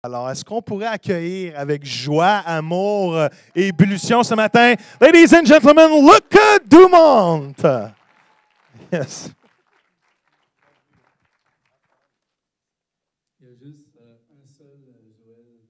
Alors, est-ce qu'on pourrait accueillir avec joie, amour et ébullition ce matin, ladies and gentlemen, Luca Dumont? Yes. Il y a juste un seul Joël.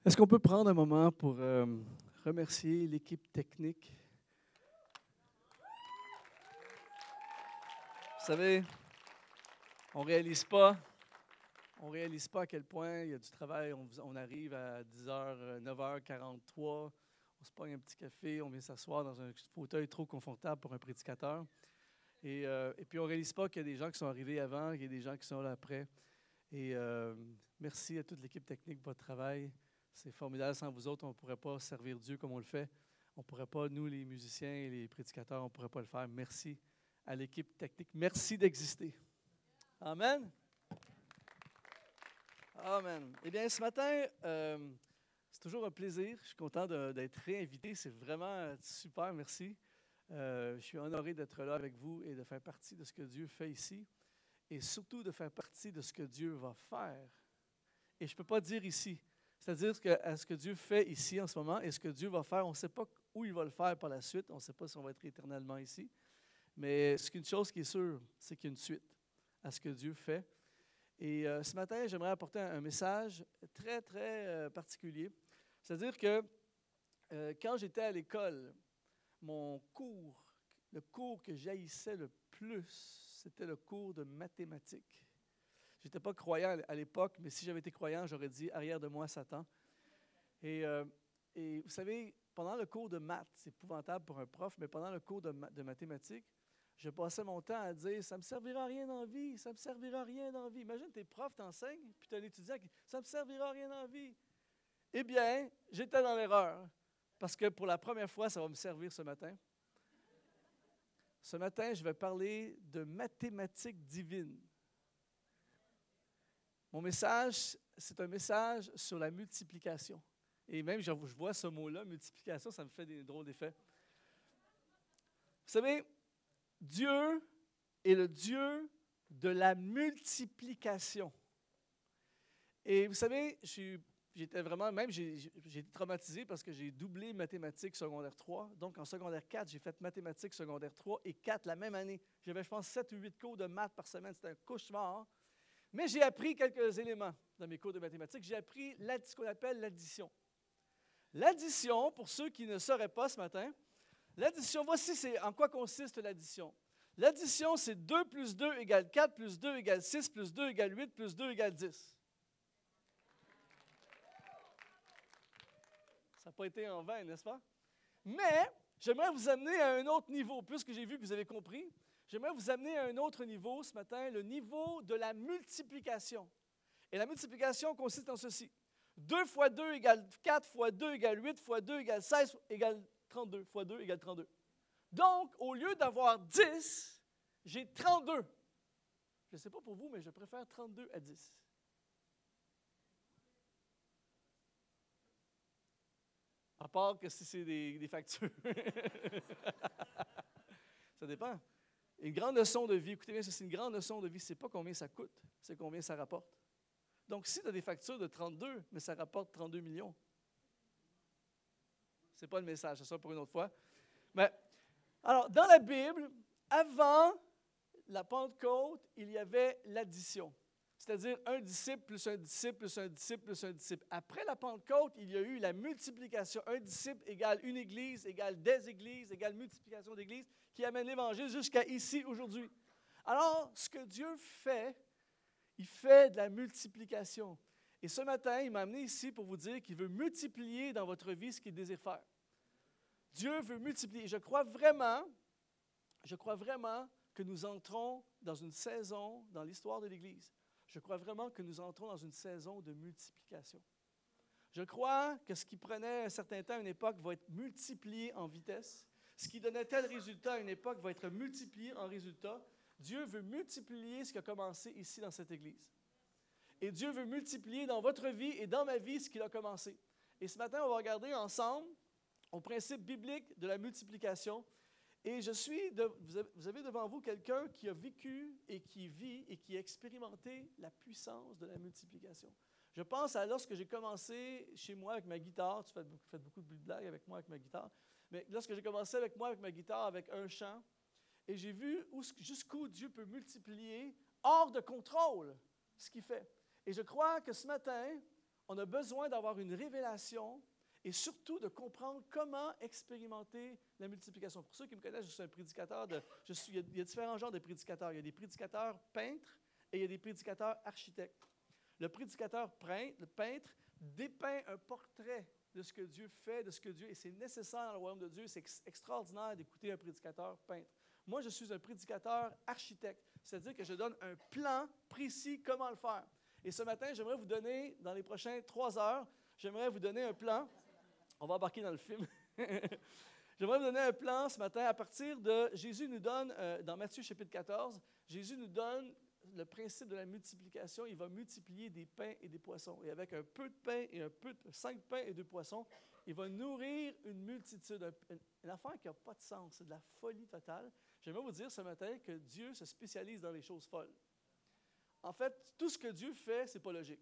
Est-ce qu'on peut prendre un moment pour remercier l'équipe technique? Vous savez, on ne réalise pas à quel point il y a du travail. On arrive à 10h, 9h43, on se pogne un petit café, on vient s'asseoir dans un fauteuil trop confortable pour un prédicateur. Et puis on ne réalise pas qu'il y a des gens qui sont arrivés avant, qu'il y a des gens qui sont là après. Et merci à toute l'équipe technique de votre travail. C'est formidable. Sans vous autres, on ne pourrait pas servir Dieu comme on le fait. On ne pourrait pas, nous, les musiciens et les prédicateurs, on ne pourrait pas le faire. Merci à l'équipe technique. Merci d'exister. Amen. Amen. Eh bien, ce matin, c'est toujours un plaisir. Je suis content d'être réinvité. C'est vraiment super. Merci. Je suis honoré d'être là avec vous et de faire partie de ce que Dieu fait ici. Et surtout de faire partie de ce que Dieu va faire. Et je ne peux pas dire ici. C'est-à-dire que ce que Dieu fait ici en ce moment et ce que Dieu va faire, on ne sait pas où il va le faire par la suite. On ne sait pas si on va être éternellement ici. Mais c'est une chose qui est sûre, c'est qu'il y a une suite à ce que Dieu fait. Et ce matin, j'aimerais apporter un message très, très particulier. C'est-à-dire que quand j'étais à l'école, le cours que j'haïssais le plus, c'était le cours de mathématiques. Je n'étais pas croyant à l'époque, mais si j'avais été croyant, j'aurais dit « arrière de moi, Satan ». Et vous savez, pendant le cours de maths, c'est épouvantable pour un prof, mais pendant le cours de mathématiques, je passais mon temps à dire « ça ne me servira à rien dans la vie, ça ne me servira à rien dans la vie ». Imagine, tes profs t'enseignent, puis tu as un étudiant qui dit « ça ne me servira à rien dans la vie ». Eh bien, j'étais dans l'erreur, parce que pour la première fois, ça va me servir ce matin. Ce matin, je vais parler de mathématiques divines. Mon message, c'est un message sur la multiplication. Et même, je vois ce mot-là, multiplication, ça me fait des drôles d'effets. Vous savez, Dieu est le Dieu de la multiplication. Et vous savez, j'étais vraiment, même j'ai été traumatisé parce que j'ai doublé mathématiques secondaire 3. Donc, en secondaire 4, j'ai fait mathématiques secondaire 3 et 4 la même année. J'avais, je pense, 7 ou 8 cours de maths par semaine. C'était un cauchemar. Mais j'ai appris quelques éléments dans mes cours de mathématiques. J'ai appris ce qu'on appelle l'addition. L'addition, pour ceux qui ne sauraient pas ce matin, l'addition, voici en quoi consiste l'addition. L'addition, c'est 2 plus 2 égale 4, plus 2 égale 6, plus 2 égale 8, plus 2 égale 10. Ça n'a pas été en vain, n'est-ce pas? Mais j'aimerais vous amener à un autre niveau, puisque j'ai vu que vous avez compris. J'aimerais vous amener à un autre niveau ce matin, le niveau de la multiplication. Et la multiplication consiste en ceci. 2 fois 2 égale 4, fois 2 égale 8, fois 2 égale 16, égale 32, fois 2 égale 32. Donc, au lieu d'avoir 10, j'ai 32. Je ne sais pas pour vous, mais je préfère 32 à 10. À part que si c'est des factures. Ça dépend. Une grande leçon de vie, écoutez bien, c'est une grande leçon de vie, c'est pas combien ça coûte, c'est combien ça rapporte. Donc, si tu as des factures de 32, mais ça rapporte 32 millions, c'est pas le message, c'est ça pour une autre fois. Mais, alors, dans la Bible, avant la Pentecôte, il y avait l'addition. C'est-à-dire un disciple plus un disciple plus un disciple plus un disciple. Après la Pentecôte, il y a eu la multiplication. Un disciple égale une église, égale des églises, égale multiplication d'églises, qui amène l'Évangile jusqu'à ici, aujourd'hui. Alors, ce que Dieu fait, il fait de la multiplication. Et ce matin, il m'a amené ici pour vous dire qu'il veut multiplier dans votre vie ce qu'il désire faire. Dieu veut multiplier. Je crois vraiment que nous entrons dans une saison dans l'histoire de l'Église. Je crois vraiment que nous entrons dans une saison de multiplication. Je crois que ce qui prenait un certain temps à une époque va être multiplié en vitesse. Ce qui donnait tel résultat à une époque va être multiplié en résultat. Dieu veut multiplier ce qui a commencé ici dans cette Église. Et Dieu veut multiplier dans votre vie et dans ma vie ce qu'il a commencé. Et ce matin, on va regarder ensemble au principe biblique de la multiplication. Et vous avez devant vous quelqu'un qui a vécu et qui vit et qui a expérimenté la puissance de la multiplication. Je pense à lorsque j'ai commencé chez moi avec ma guitare, tu fais beaucoup de blagues avec moi avec ma guitare, mais lorsque j'ai commencé avec moi avec ma guitare, avec un chant, et j'ai vu jusqu'où Dieu peut multiplier hors de contrôle ce qu'il fait. Et je crois que ce matin, On a besoin d'avoir une révélation et surtout de comprendre comment expérimenter la multiplication. Pour ceux qui me connaissent, je suis un prédicateur. Il y a différents genres de prédicateurs. Il y a des prédicateurs peintres et il y a des prédicateurs architectes. Le prédicateur peintre dépeint un portrait de ce que Dieu fait, de ce que Dieu... Et c'est nécessaire dans le royaume de Dieu. C'est extraordinaire d'écouter un prédicateur peintre. Moi, je suis un prédicateur architecte. C'est-à-dire que je donne un plan précis comment le faire. Et ce matin, j'aimerais vous donner, dans les prochaines 3 heures, j'aimerais vous donner un plan. On va embarquer dans le film. J'aimerais vous donner un plan ce matin à partir de... Jésus nous donne, dans Matthieu chapitre 14, Jésus nous donne le principe de la multiplication. Il va multiplier des pains et des poissons. Et avec un peu de pain et 5 pains et 2 poissons, il va nourrir une multitude. Une affaire qui n'a pas de sens. C'est de la folie totale. J'aimerais vous dire ce matin que Dieu se spécialise dans les choses folles. En fait, tout ce que Dieu fait, ce n'est pas logique.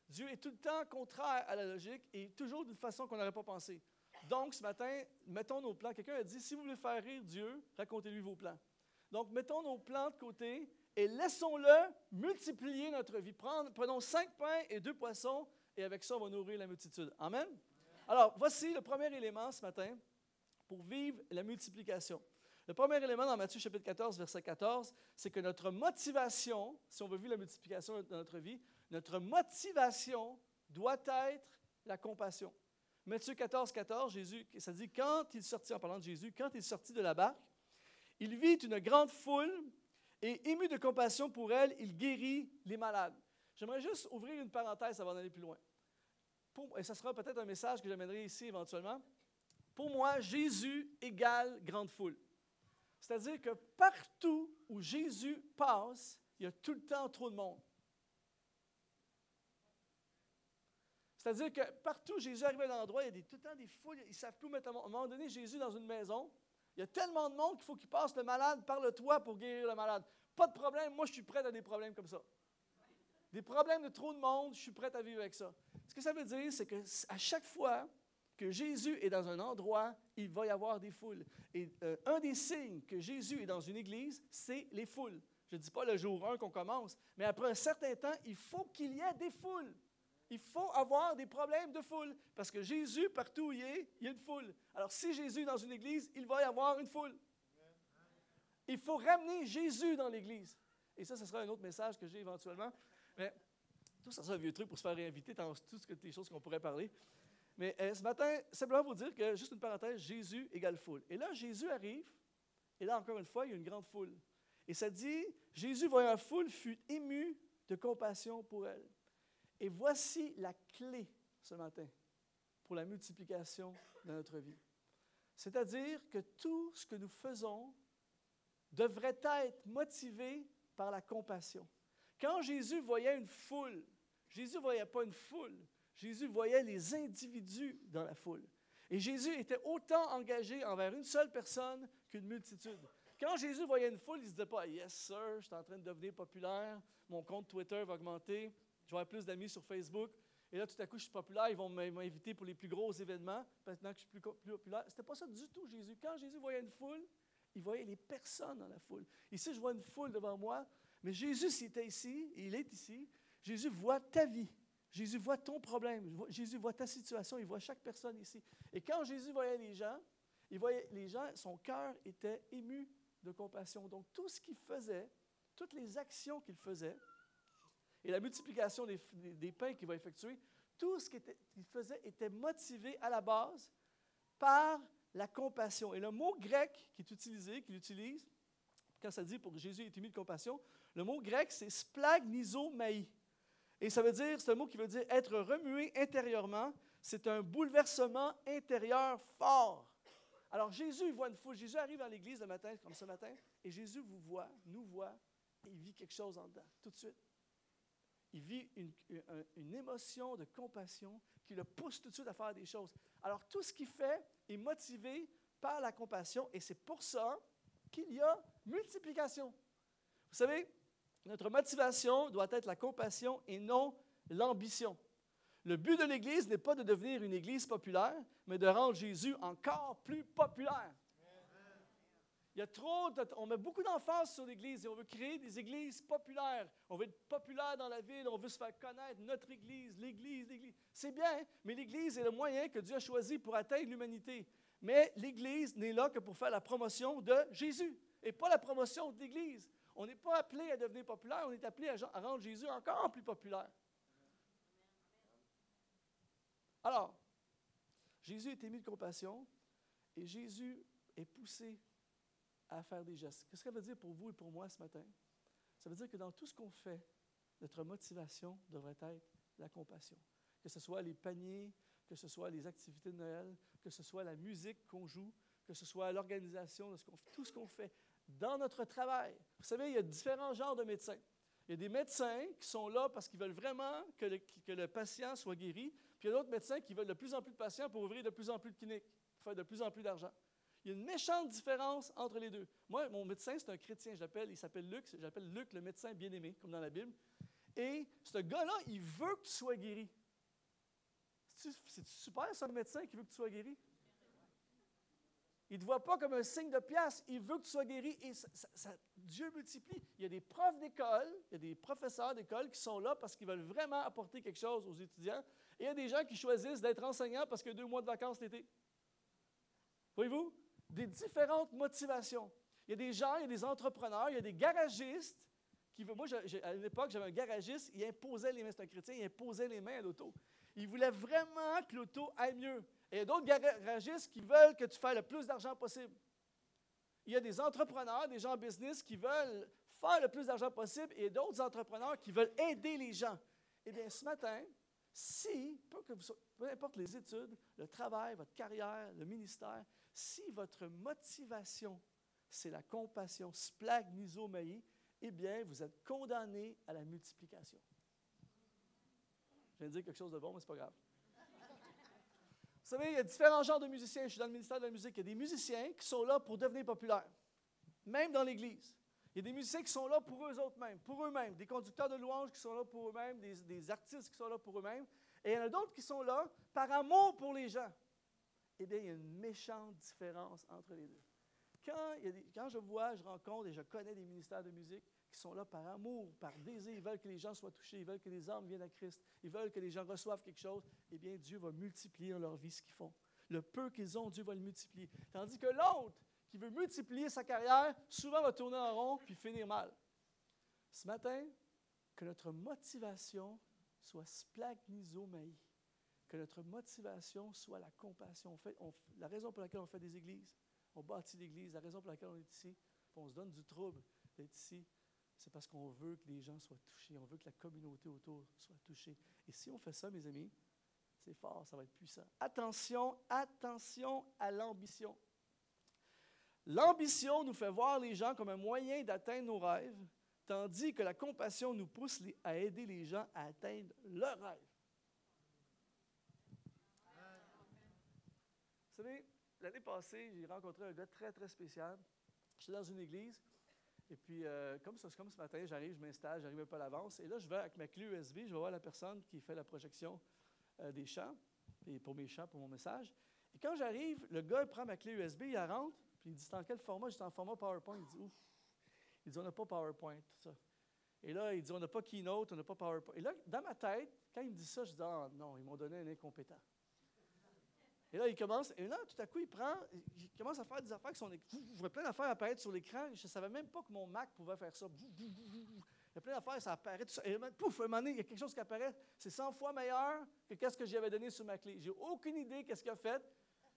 Dieu est tout le temps contraire à la logique et toujours d'une façon qu'on n'aurait pas pensé. Donc, ce matin, mettons nos plans. Quelqu'un a dit, si vous voulez faire rire Dieu, racontez-lui vos plans. Donc, mettons nos plans de côté et laissons-le multiplier notre vie. Prenons 5 pains et 2 poissons et avec ça, on va nourrir la multitude. Amen? Alors, voici le premier élément ce matin pour vivre la multiplication. Le premier élément dans Matthieu chapitre 14, verset 14, c'est que notre motivation, si on veut vivre la multiplication dans notre vie, notre motivation doit être la compassion. Matthieu 14, 14, Jésus, ça dit, en parlant de Jésus, quand il sortit de la barque, il vit une grande foule et ému de compassion pour elle, il guérit les malades. J'aimerais juste ouvrir une parenthèse avant d'aller plus loin. Et ça sera peut-être un message que j'amènerai ici éventuellement. Pour moi, Jésus égale grande foule. C'est-à-dire que partout où Jésus passe, il y a tout le temps trop de monde. C'est-à-dire que partout où Jésus arrive à l'endroit, il y a tout le temps des foules, ils ne savent plus où mettre à un moment donné, Jésus dans une maison, il y a tellement de monde qu'il faut qu'il passe le malade par le toit pour guérir le malade. Pas de problème, moi je suis prêt à des problèmes comme ça. Des problèmes de trop de monde, je suis prêt à vivre avec ça. Ce que ça veut dire, c'est qu'à chaque fois que Jésus est dans un endroit, il va y avoir des foules. Et un des signes que Jésus est dans une église, c'est les foules. Je ne dis pas le jour 1 qu'on commence, mais après un certain temps, il faut qu'il y ait des foules. Il faut avoir des problèmes de foule, parce que Jésus, partout où il y a une foule. Alors, si Jésus est dans une église, il va y avoir une foule. Il faut ramener Jésus dans l'église. Et ça, ce sera un autre message que j'ai éventuellement. Mais tout ça, c'est un vieux truc pour se faire réinviter dans toutes les choses qu'on pourrait parler. Mais ce matin, simplement vous dire que, juste une parenthèse, Jésus égale foule. Et là, Jésus arrive, et là, encore une fois, il y a une grande foule. Et ça dit, Jésus, voyant la foule, fut ému de compassion pour elle. Et voici la clé ce matin pour la multiplication de notre vie. C'est-à-dire que tout ce que nous faisons devrait être motivé par la compassion. Quand Jésus voyait une foule, Jésus ne voyait pas une foule, Jésus voyait les individus dans la foule. Et Jésus était autant engagé envers une seule personne qu'une multitude. Quand Jésus voyait une foule, il ne se disait pas « Yes, sir, je suis en train de devenir populaire, mon compte Twitter va augmenter, je vais avoir plus d'amis sur Facebook, et là, tout à coup, je suis populaire, ils vont m'inviter pour les plus gros événements, maintenant que je suis plus populaire. » Ce n'était pas ça du tout, Jésus. Quand Jésus voyait une foule, il voyait les personnes dans la foule. Ici, je vois une foule devant moi, mais Jésus, s'il était ici, et il est ici, Jésus voit ta vie. Jésus voit ton problème. Jésus voit ta situation. Il voit chaque personne ici. Et quand Jésus voyait les gens, son cœur était ému de compassion. Donc, tout ce qu'il faisait, toutes les actions qu'il faisait, et la multiplication des pains qu'il va effectuer, tout ce qu'il faisait était motivé à la base par la compassion. Et le mot grec qu'il utilise, quand ça dit pour que Jésus est ému de compassion, le mot grec, c'est splagnizomai. Et ça veut dire, c'est un mot qui veut dire être remué intérieurement. C'est un bouleversement intérieur fort. Alors Jésus, il voit une foule. Jésus arrive dans l'église le matin, comme ce matin, et Jésus nous voit, et il vit quelque chose en dedans, tout de suite. Il vit une émotion de compassion qui le pousse tout de suite à faire des choses. Alors tout ce qu'il fait est motivé par la compassion, et c'est pour ça qu'il y a multiplication. Vous savez, notre motivation doit être la compassion et non l'ambition. Le but de l'Église n'est pas de devenir une Église populaire, mais de rendre Jésus encore plus populaire. Il y a on met beaucoup d'emphase sur l'Église et on veut créer des églises populaires. On veut être populaire dans la ville, on veut se faire connaître notre Église, l'Église, l'Église. C'est bien, mais l'Église est le moyen que Dieu a choisi pour atteindre l'humanité. Mais l'Église n'est là que pour faire la promotion de Jésus et pas la promotion de l'Église. On n'est pas appelé à devenir populaire, on est appelé à rendre Jésus encore plus populaire. Alors, Jésus est ému de compassion et Jésus est poussé à faire des gestes. Qu'est-ce que ça veut dire pour vous et pour moi ce matin? Ça veut dire que dans tout ce qu'on fait, notre motivation devrait être la compassion. Que ce soit les paniers, que ce soit les activités de Noël, que ce soit la musique qu'on joue, que ce soit l'organisation de tout ce qu'on fait dans notre travail. Vous savez, il y a différents genres de médecins. Il y a des médecins qui sont là parce qu'ils veulent vraiment que le patient soit guéri, puis il y a d'autres médecins qui veulent de plus en plus de patients pour ouvrir de plus en plus de cliniques, pour faire de plus en plus d'argent. Il y a une méchante différence entre les deux. Moi, mon médecin, c'est un chrétien, il s'appelle Luc, j'appelle Luc le médecin bien-aimé, comme dans la Bible. Et ce gars-là, il veut que tu sois guéri. C'est super, ça, le médecin qui veut que tu sois guéri? Il ne te voit pas comme un signe de pièce, il veut que tu sois guéri et Dieu multiplie. Il y a des profs d'école, il y a des professeurs d'école qui sont là parce qu'ils veulent vraiment apporter quelque chose aux étudiants. Et il y a des gens qui choisissent d'être enseignants parce qu'il y a 2 mois de vacances l'été. Voyez-vous? Des différentes motivations. Il y a des gens, il y a des entrepreneurs, il y a des garagistes qui veulent. Moi, à l'époque, j'avais un garagiste, il imposait les mains, c'est un chrétien, il imposait les mains à l'auto. Il voulait vraiment que l'auto aille mieux. Et il y a d'autres garagistes qui veulent que tu fasses le plus d'argent possible. Il y a des entrepreneurs, des gens en business qui veulent faire le plus d'argent possible et d'autres entrepreneurs qui veulent aider les gens. Eh bien, ce matin, peu importe les études, le travail, votre carrière, le ministère, si votre motivation, c'est la compassion, splagnisomai, eh bien, vous êtes condamné à la multiplication. Je viens de dire quelque chose de bon, mais ce n'est pas grave. Vous savez, il y a différents genres de musiciens. Je suis dans le ministère de la musique. Il y a des musiciens qui sont là pour devenir populaires, même dans l'Église. Il y a des musiciens qui sont là pour eux-mêmes, des conducteurs de louanges qui sont là pour eux-mêmes, des artistes qui sont là pour eux-mêmes. Et il y en a d'autres qui sont là par amour pour les gens. Eh bien, il y a une méchante différence entre les deux. Quand je rencontre et je connais des ministères de musique qui sont là par amour, par désir, ils veulent que les gens soient touchés, ils veulent que les âmes viennent à Christ, ils veulent que les gens reçoivent quelque chose, eh bien, Dieu va multiplier dans leur vie ce qu'ils font. Le peu qu'ils ont, Dieu va le multiplier. Tandis que l'autre, qui veut multiplier sa carrière, souvent va tourner en rond puis finir mal. Ce matin, que notre motivation soit splagnisomai, que notre motivation soit la compassion. La raison pour laquelle on fait des églises, on bâtit l'église, la raison pour laquelle on est ici, on se donne du trouble d'être ici, c'est parce qu'on veut que les gens soient touchés, on veut que la communauté autour soit touchée. Et si on fait ça, mes amis, c'est fort, ça va être puissant. Attention à l'ambition. L'ambition nous fait voir les gens comme un moyen d'atteindre nos rêves, tandis que la compassion nous pousse à aider les gens à atteindre leurs rêves. Vous savez, l'année passée, j'ai rencontré un gars très, très spécial. J'étais dans une église, et puis comme ce matin, j'arrive, je m'installe, j'arrive un peu à l'avance, et là, je vais avec ma clé USB, je vais voir la personne qui fait la projection des chants, et pour mes chants, pour mon message. Et quand j'arrive, le gars il prend ma clé USB, il la rentre, puis il dit, c'est en quel format? Je dis, en format PowerPoint. Il dit, ouf. Il dit, on n'a pas PowerPoint, tout ça. Et là, il dit, on n'a pas Keynote, on n'a pas PowerPoint. Et là, dans ma tête, quand il me dit ça, je dis, ah non, ils m'ont donné un incompétent. Et là, il commence, et là, tout à coup, il commence à faire des affaires qui sont... Je vois plein d'affaires apparaître sur l'écran. Je ne savais même pas que mon Mac pouvait faire ça. Il y a plein d'affaires, ça apparaît, tout ça. Et pouf, un moment donné, il y a quelque chose qui apparaît. C'est 100 fois meilleur que qu'est-ce que j'avais donné sur ma clé. J'ai aucune idée qu'est-ce qu'il a fait,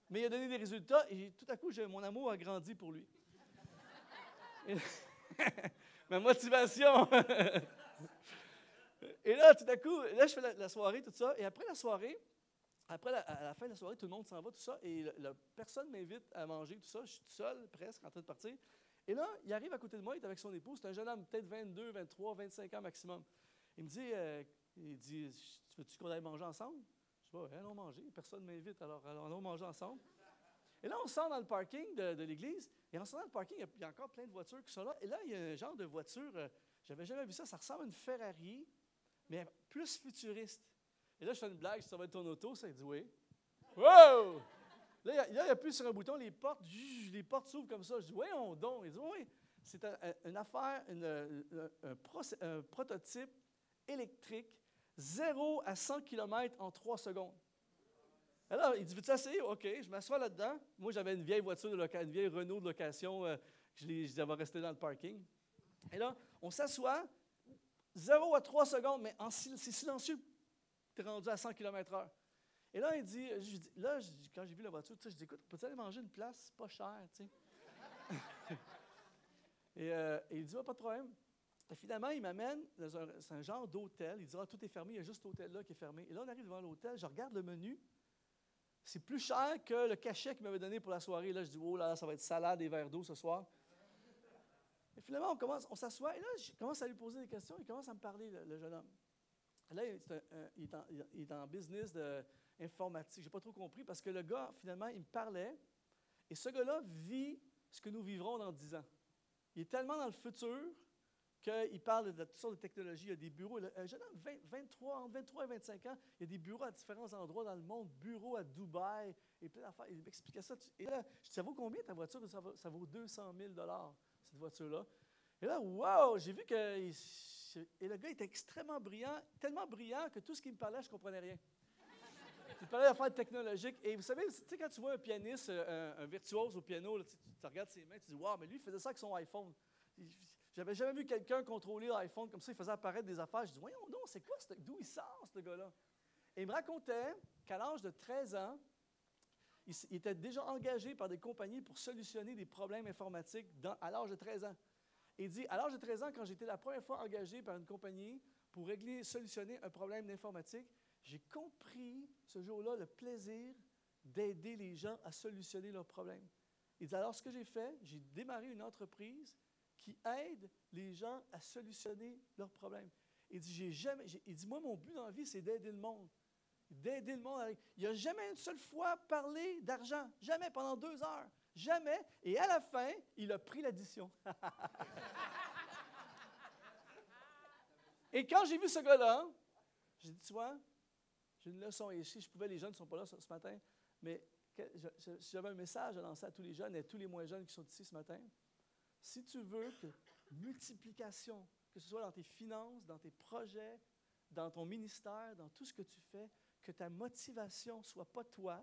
mais il a donné des résultats. Et tout à coup, mon amour a grandi pour lui. Ma motivation. Et là, tout à coup, là, je fais la soirée, tout ça. Et après la soirée, à la fin de la soirée, tout le monde s'en va, tout ça, et personne ne m'invite à manger, tout ça. Je suis tout seul, presque, en train de partir. Et là, il arrive à côté de moi, il est avec son épouse. C'est un jeune homme, peut-être 22, 23, 25 ans maximum. Il me dit, veux-tu qu'on aille manger ensemble? Je dis, allons manger. Personne ne m'invite, alors allons manger ensemble. Et là, on sort dans le parking de l'église, et en sortant dans le parking, il y a encore plein de voitures qui sont là. Et là, il y a un genre de voiture, j'avais jamais vu ça, ça ressemble à une Ferrari, mais plus futuriste. Et là, je fais une blague, ça va être ton auto, ça, il dit oui. Wow! Là, il appuie sur un bouton, les portes s'ouvrent comme ça. Je dis, voyons donc. Il dit, oui, c'est une affaire, un prototype électrique, 0 à 100 km en 3 secondes. Alors, il dit, veux-tu essayer? OK, je m'assois là-dedans. Moi, j'avais une vieille voiture, une vieille Renault de location. Je devais rester dans le parking. Et là, on s'assoit, 0 à 3 secondes, mais c'est silencieux. Tu es rendu à 100 km/h. Et là, il dit, quand j'ai vu la voiture, je dis, écoute, peux-tu aller manger une place? C'est pas cher, tu sais. et il dit, pas de problème. Et finalement, il m'amène c'est un genre d'hôtel. Il dit, tout est fermé, il y a juste cet hôtel-là qui est fermé. Et là, on arrive devant l'hôtel, je regarde le menu. C'est plus cher que le cachet qu'il m'avait donné pour la soirée. Là, je dis, oh là, ça va être salade et verre d'eau ce soir. Et finalement, on s'assoit. Et là, je commence à lui poser des questions. Il commence à me parler, le jeune homme. Là, il est en business informatique. Je n'ai pas trop compris parce que le gars, finalement, il me parlait. Et ce gars-là vit ce que nous vivrons dans 10 ans. Il est tellement dans le futur qu'il parle de toutes sortes de technologies. Il y a des bureaux. Un jeune homme, entre 23 et 25 ans, il y a des bureaux à différents endroits dans le monde. Bureaux à Dubaï et plein d'affaires. Il m'expliquait ça. Et là, je dis, ça vaut combien ta voiture? Ça vaut 200 000 cette voiture-là. Et là, wow, j'ai vu que... Et le gars était extrêmement brillant, tellement brillant que tout ce qu'il me parlait, je ne comprenais rien. Il parlait d'affaires technologiques. Et vous savez, tu sais, quand tu vois un pianiste, un virtuose au piano, là, tu regardes ses mains, tu dis, wow, mais lui, il faisait ça avec son iPhone. J'avais jamais vu quelqu'un contrôler l'iPhone comme ça, il faisait apparaître des affaires. Je dis, voyons donc, c'est quoi, d'où il sort, ce gars-là? Et il me racontait qu'à l'âge de 13 ans, il était déjà engagé par des compagnies pour solutionner des problèmes informatiques à l'âge de 13 ans. Et il dit, à l'âge de 13 ans, quand j'étais la première fois engagé par une compagnie pour solutionner un problème d'informatique, j'ai compris ce jour-là le plaisir d'aider les gens à solutionner leurs problèmes. Il dit, alors ce que j'ai fait, j'ai démarré une entreprise qui aide les gens à solutionner leurs problèmes. Il dit, moi, mon but dans la vie, c'est d'aider le monde. D'aider le monde. Il n'a jamais une seule fois parlé d'argent. Jamais, pendant 2 heures. Jamais. Et à la fin, il a pris l'addition. Et quand j'ai vu ce gars-là, j'ai dit, tu vois, j'ai une leçon ici. Je pouvais, les jeunes ne sont pas là ce matin, mais si j'avais un message à lancer à tous les jeunes et à tous les moins jeunes qui sont ici ce matin, si tu veux que multiplication, que ce soit dans tes finances, dans tes projets, dans ton ministère, dans tout ce que tu fais, que ta motivation ne soit pas toi,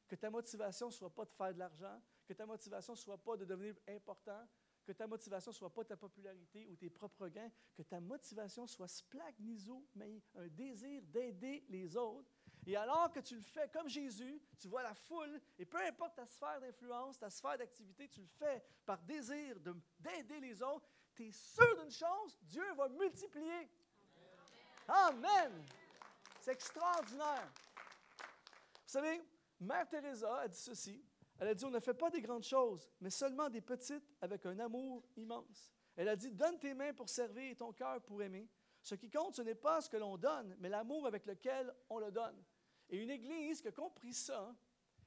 que ta motivation ne soit pas de faire de l'argent, que ta motivation ne soit pas de devenir important, que ta motivation ne soit pas ta popularité ou tes propres gains, que ta motivation soit splagnizo, mais un désir d'aider les autres. Et alors que tu le fais comme Jésus, tu vois la foule, et peu importe ta sphère d'influence, ta sphère d'activité, tu le fais par désir d'aider les autres, tu es sûr d'une chose, Dieu va multiplier. Amen! C'est extraordinaire. Vous savez, Mère Teresa a dit ceci. Elle a dit, on ne fait pas des grandes choses, mais seulement des petites avec un amour immense. Elle a dit, donne tes mains pour servir et ton cœur pour aimer. Ce qui compte, ce n'est pas ce que l'on donne, mais l'amour avec lequel on le donne. Et une Église qui a compris ça,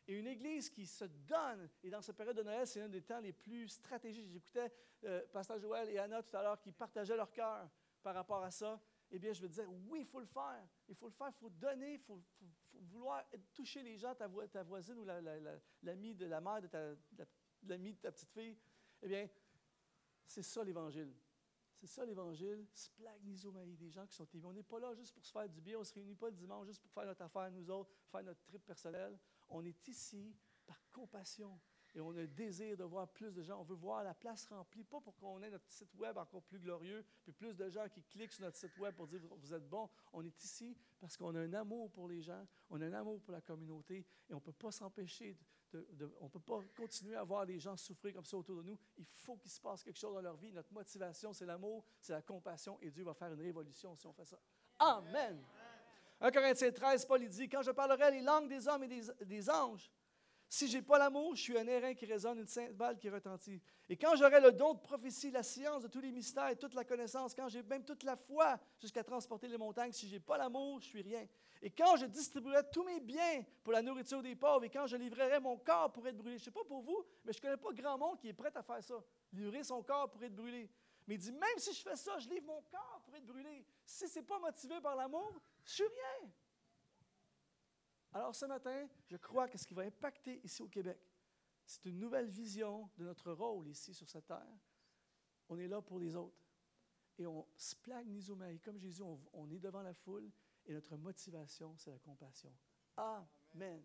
et une Église qui se donne, et dans cette période de Noël, c'est un des temps les plus stratégiques. J'écoutais Pasteur Joël et Anna tout à l'heure qui partageaient leur cœur par rapport à ça. Eh bien, je veux dire, oui, il faut le faire. Il faut le faire, il faut donner, il faut vouloir toucher les gens, ta voisine ou l'ami de la mère de l'ami de ta petite fille. Eh bien, c'est ça l'Évangile. C'est ça l'Évangile. Splagnizomaï, des gens qui sont aimés. On n'est pas là juste pour se faire du bien, on ne se réunit pas le dimanche juste pour faire notre affaire, nous autres, faire notre trip personnel. On est ici par compassion. Et on a le désir de voir plus de gens. On veut voir la place remplie, pas pour qu'on ait notre site web encore plus glorieux, puis plus de gens qui cliquent sur notre site web pour dire « vous êtes bons ». On est ici parce qu'on a un amour pour les gens, on a un amour pour la communauté, et on ne peut pas s'empêcher, on ne peut pas continuer à voir les gens souffrir comme ça autour de nous. Il faut qu'il se passe quelque chose dans leur vie. Notre motivation, c'est l'amour, c'est la compassion, et Dieu va faire une révolution si on fait ça. Amen! 1 Corinthiens 13, Paul dit « Quand je parlerai les langues des hommes et des anges, si je n'ai pas l'amour, je suis un airain qui résonne, une cymbale qui retentit. Et quand j'aurai le don de prophétie, la science de tous les mystères et toute la connaissance, quand j'ai même toute la foi jusqu'à transporter les montagnes, si je n'ai pas l'amour, je suis rien. Et quand je distribuerai tous mes biens pour la nourriture des pauvres et quand je livrerai mon corps pour être brûlé. Je ne sais pas pour vous, mais je ne connais pas grand monde qui est prêt à faire ça. Livrer son corps pour être brûlé. Mais il dit, même si je fais ça, je livre mon corps pour être brûlé. Si ce n'est pas motivé par l'amour, je ne suis rien. Alors ce matin, je crois que ce qui va impacter ici au Québec, c'est une nouvelle vision de notre rôle ici sur cette terre. On est là pour les autres. Et on splagnizomai, comme Jésus, on est devant la foule et notre motivation, c'est la compassion. Amen.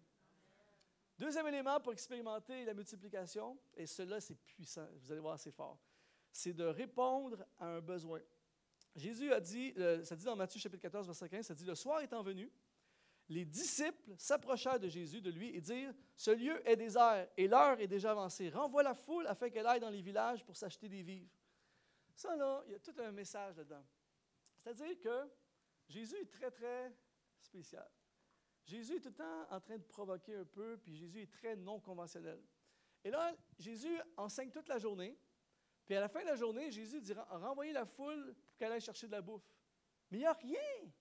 Deuxième élément pour expérimenter la multiplication, et cela c'est puissant, vous allez voir c'est fort, c'est de répondre à un besoin. Jésus a dit, ça dit dans Matthieu chapitre 14, verset 15, ça dit « Le soir étant venu, les disciples s'approchèrent de Jésus, de lui, et dirent « Ce lieu est désert et l'heure est déjà avancée. Renvoie la foule afin qu'elle aille dans les villages pour s'acheter des vivres. » Ça, là, il y a tout un message là-dedans. C'est-à-dire que Jésus est très, très spécial. Jésus est tout le temps en train de provoquer un peu, puis Jésus est très non conventionnel. Et là, Jésus enseigne toute la journée, puis à la fin de la journée, Jésus dira « Renvoyez la foule pour qu'elle aille chercher de la bouffe. » Mais il n'y a rien.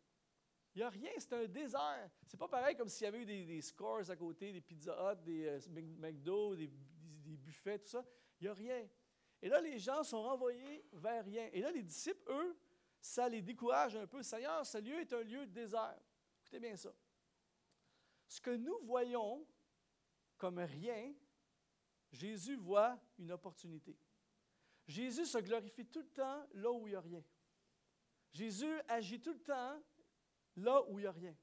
Il n'y a rien, c'est un désert. C'est pas pareil comme s'il y avait eu des Scores à côté, des Pizza Hut, des McDo, des buffets, tout ça. Il n'y a rien. Et là, les gens sont renvoyés vers rien. Et là, les disciples, eux, ça les décourage un peu. Seigneur, ce lieu est un lieu de désert. Écoutez bien ça. Ce que nous voyons comme rien, Jésus voit une opportunité. Jésus se glorifie tout le temps là où il n'y a rien. Jésus agit tout le temps là où il n'y a rien.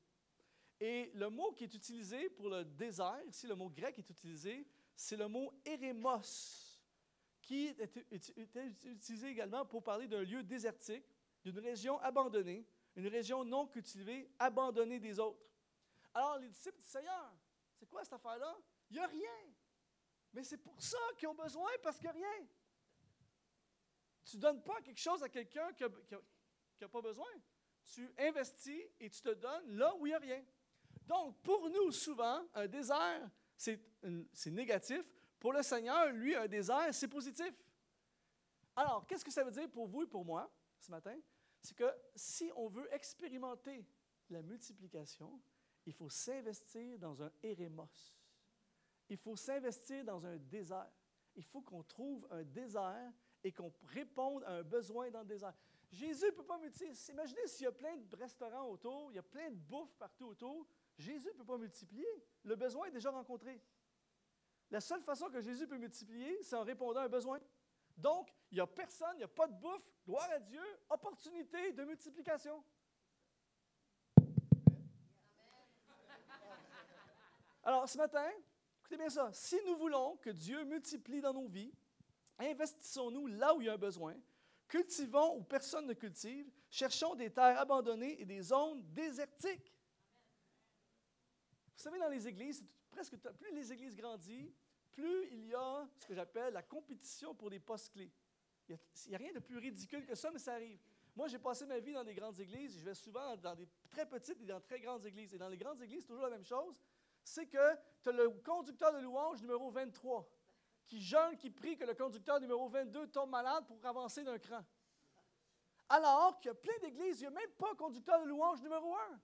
Et le mot qui est utilisé pour le désert, ici le mot grec qui est utilisé, c'est le mot érémos, qui est utilisé également pour parler d'un lieu désertique, d'une région abandonnée, une région non cultivée, abandonnée des autres. Alors les disciples disent, Seigneur, c'est quoi cette affaire-là? Il n'y a rien. Mais c'est pour ça qu'ils ont besoin, parce qu'il n'y a rien. Tu ne donnes pas quelque chose à quelqu'un qui n'a pas besoin. Tu investis et tu te donnes là où il n'y a rien. Donc, pour nous, souvent, un désert, c'est négatif. Pour le Seigneur, lui, un désert, c'est positif. Alors, qu'est-ce que ça veut dire pour vous et pour moi ce matin? C'est que si on veut expérimenter la multiplication, il faut s'investir dans un érémos. Il faut s'investir dans un désert. Il faut qu'on trouve un désert et qu'on réponde à un besoin dans le désert. Jésus ne peut pas multiplier. Imaginez s'il y a plein de restaurants autour, il y a plein de bouffe partout autour. Jésus ne peut pas multiplier. Le besoin est déjà rencontré. La seule façon que Jésus peut multiplier, c'est en répondant à un besoin. Donc, il n'y a personne, il n'y a pas de bouffe. Gloire à Dieu, opportunité de multiplication. Alors, ce matin, écoutez bien ça. Si nous voulons que Dieu multiplie dans nos vies, investissons-nous là où il y a un besoin. Cultivons où personne ne cultive. Cherchons des terres abandonnées et des zones désertiques. Vous savez, dans les églises, plus les églises grandissent, plus il y a ce que j'appelle la compétition pour des postes clés. Il n'y a rien de plus ridicule que ça, mais ça arrive. Moi, j'ai passé ma vie dans des grandes églises. Je vais souvent dans des très petites et dans très grandes églises. Et dans les grandes églises, c'est toujours la même chose. C'est que tu as le conducteur de louange numéro 23 qui jeûne, qui prie que le conducteur numéro 22 tombe malade pour avancer d'un cran. Alors qu'il y a plein d'églises, il n'y a même pas conducteur de louange numéro 1.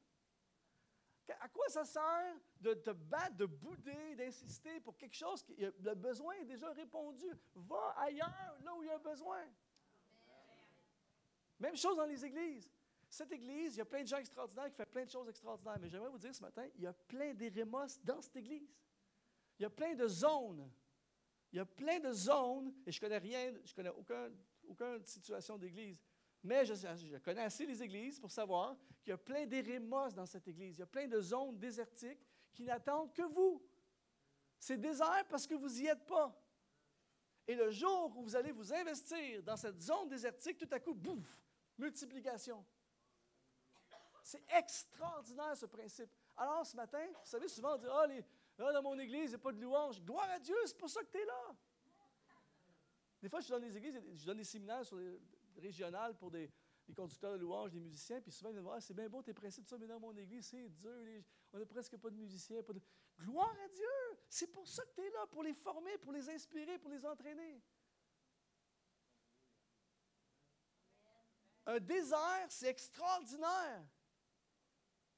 À quoi ça sert de te battre, de bouder, d'insister pour quelque chose que le besoin est déjà répondu? Va ailleurs, là où il y a un besoin. Même chose dans les églises. Cette église, il y a plein de gens extraordinaires qui font plein de choses extraordinaires. Mais j'aimerais vous dire ce matin, il y a plein d'érémos dans cette église. Il y a plein de zones. Il y a plein de zones, et je connais rien, je connais aucune situation d'église, mais je connais assez les églises pour savoir qu'il y a plein d'érémos dans cette église. Il y a plein de zones désertiques qui n'attendent que vous. C'est désert parce que vous n'y êtes pas. Et le jour où vous allez vous investir dans cette zone désertique, tout à coup, bouf, multiplication. C'est extraordinaire ce principe. Alors ce matin, vous savez, souvent on dit, dans mon église, il n'y a pas de louange. Gloire à Dieu, c'est pour ça que tu es là. Des fois, je suis dans des églises, je donne des séminaires régionales pour des conducteurs de louange, des musiciens, puis souvent, ils me disent, c'est bien beau tes principes, ça, mais dans mon église, c'est dur, on n'a presque pas de musiciens. Gloire à Dieu! C'est pour ça que tu es là, pour les former, pour les inspirer, pour les entraîner. Un désert, c'est extraordinaire.